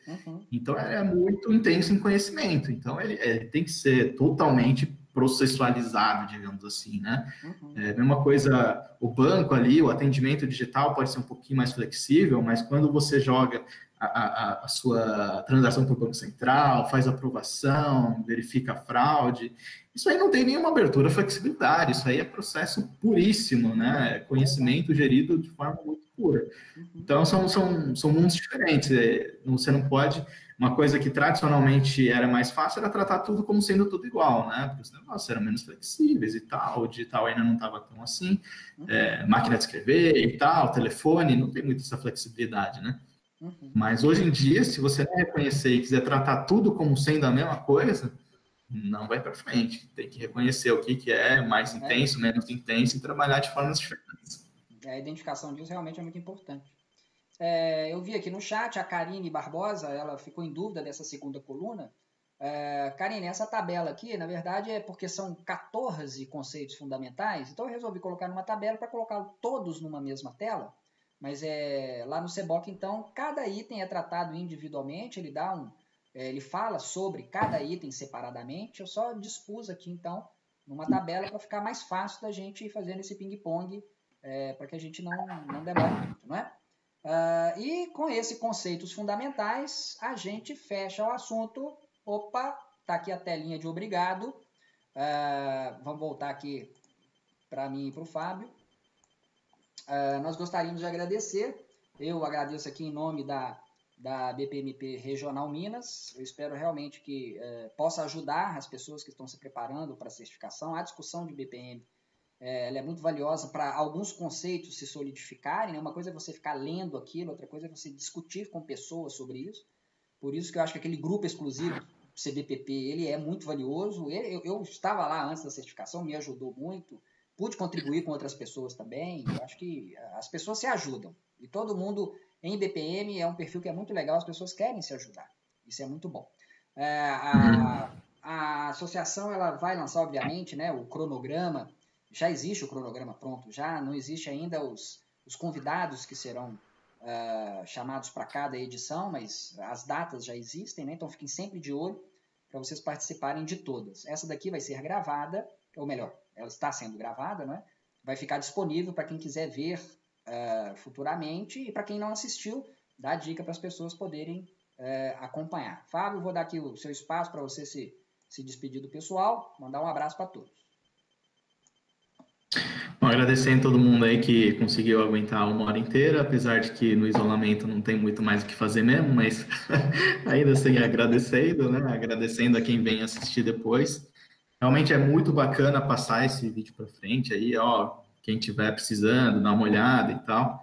Então, é muito intenso em conhecimento. Então, ele tem que ser totalmente processualizado, digamos assim, né? Mesma coisa, o banco ali, o atendimento digital pode ser um pouquinho mais flexível, mas quando você joga a sua transação para o Banco Central, faz aprovação, verifica a fraude, isso aí não tem nenhuma abertura à flexibilidade, isso aí é processo puríssimo, né? Conhecimento gerido de forma muito pura. Então, são mundos diferentes. Você não pode... Uma coisa que tradicionalmente era mais fácil era tratar tudo como sendo tudo igual, né? Porque os negócios eram menos flexíveis e tal, o digital ainda não estava tão assim, máquina de escrever e tal, telefone, não tem muito essa flexibilidade, né? Mas hoje em dia, se você não reconhecer e quiser tratar tudo como sendo a mesma coisa, não vai para frente. Tem que reconhecer o que é mais intenso, menos intenso e trabalhar de formas diferentes. A identificação disso realmente é muito importante. Eu vi aqui no chat a Karine Barbosa, ela ficou em dúvida dessa segunda coluna. Karine, essa tabela aqui, na verdade, é porque são 14 conceitos fundamentais, então eu resolvi colocar numa tabela para colocar todos numa mesma tela, mas lá no CBOC, então, cada item é tratado individualmente, ele fala sobre cada item separadamente, eu só dispus aqui, então, numa tabela para ficar mais fácil da gente ir fazendo esse ping-pong, para que a gente não demore muito, não é? E com esses conceitos fundamentais, a gente fecha o assunto. Opa, tá aqui a telinha de obrigado. Vamos voltar aqui para mim e para o Fábio. Nós gostaríamos de agradecer. Eu agradeço aqui em nome da BPMP Regional Minas. Eu espero realmente que possa ajudar as pessoas que estão se preparando para a certificação. A discussão de BPM ela é muito valiosa para alguns conceitos se solidificarem, né? Uma coisa é você ficar lendo aquilo, outra coisa é você discutir com pessoas sobre isso. Por isso que eu acho que aquele grupo exclusivo CBPP, ele é muito valioso. Eu estava lá antes da certificação, me ajudou muito, pude contribuir com outras pessoas também. Eu acho que as pessoas se ajudam. E todo mundo em BPM é um perfil que é muito legal, as pessoas querem se ajudar. Isso é muito bom. A associação ela vai lançar, obviamente, né, o cronograma. Já existe o cronograma pronto, já não existe ainda os convidados que serão chamados para cada edição, mas as datas já existem, né? Então fiquem sempre de olho para vocês participarem de todas. Essa daqui vai ser gravada, ou melhor, ela está sendo gravada, né? Vai ficar disponível para quem quiser ver futuramente e para quem não assistiu, dá dica para as pessoas poderem acompanhar. Fábio, vou dar aqui o seu espaço para você se despedir do pessoal, mandar um abraço para todos. Bom, agradecendo todo mundo aí que conseguiu aguentar 1 hora inteira, apesar de que no isolamento não tem muito mais o que fazer mesmo, mas ainda assim agradecendo, né? Agradecendo a quem vem assistir depois. Realmente é muito bacana passar esse vídeo para frente aí, ó, quem tiver precisando, dar uma olhada e tal.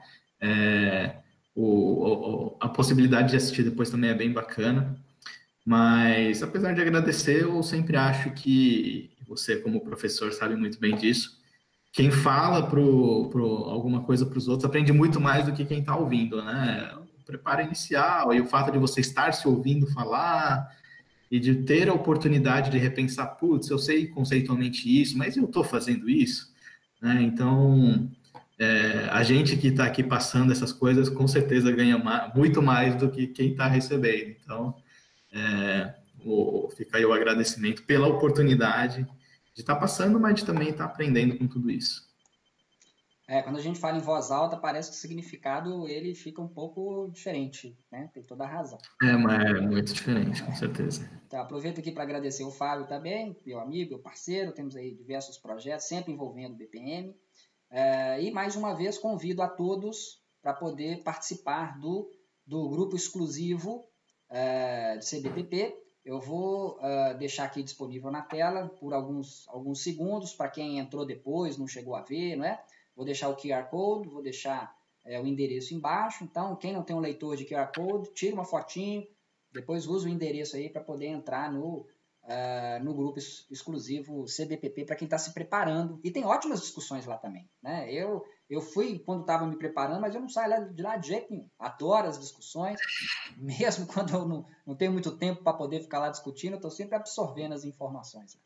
A possibilidade de assistir depois também é bem bacana. Mas, apesar de agradecer, eu sempre acho que você, como professor, sabe muito bem disso. Quem fala alguma coisa para os outros aprende muito mais do que quem está ouvindo, né? O preparo inicial e o fato de você estar se ouvindo falar e de ter a oportunidade de repensar, putz, eu sei conceitualmente isso, mas eu estou fazendo isso, né? Então, a gente que está aqui passando essas coisas com certeza ganha muito mais do que quem está recebendo. Então, fica aí o agradecimento pela oportunidade de estar passando, mas de também estar aprendendo com tudo isso. Quando a gente fala em voz alta, parece que o significado ele fica um pouco diferente, né? Tem toda a razão. Mas é muito diferente, com certeza. Então, aproveito aqui para agradecer o Fábio também, meu amigo, meu parceiro, temos aí diversos projetos, sempre envolvendo o BPM. E mais uma vez convido a todos para poder participar do grupo exclusivo de CBPP. Eu vou deixar aqui disponível na tela por alguns segundos, para quem entrou depois, não chegou a ver, não é? Vou deixar o QR Code, vou deixar o endereço embaixo. Então, quem não tem um leitor de QR Code, tira uma fotinho, depois usa o endereço aí para poder entrar no grupo exclusivo CBPP para quem está se preparando. E tem ótimas discussões lá também, né? Eu fui quando estava me preparando, mas eu não saio de lá de jeito nenhum. Adoro as discussões, mesmo quando eu não tenho muito tempo para poder ficar lá discutindo, eu estou sempre absorvendo as informações.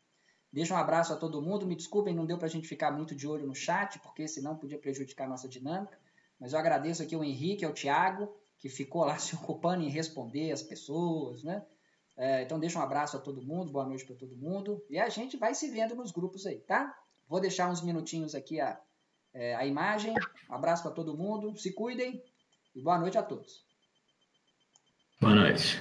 Deixa um abraço a todo mundo, me desculpem, não deu para a gente ficar muito de olho no chat, porque senão podia prejudicar a nossa dinâmica, mas eu agradeço aqui ao Henrique, ao Thiago, que ficou lá se ocupando em responder as pessoas, né? Então deixa um abraço a todo mundo, boa noite para todo mundo, e a gente vai se vendo nos grupos aí, tá? Vou deixar uns minutinhos aqui a imagem, um abraço para todo mundo, se cuidem e boa noite a todos. Boa noite.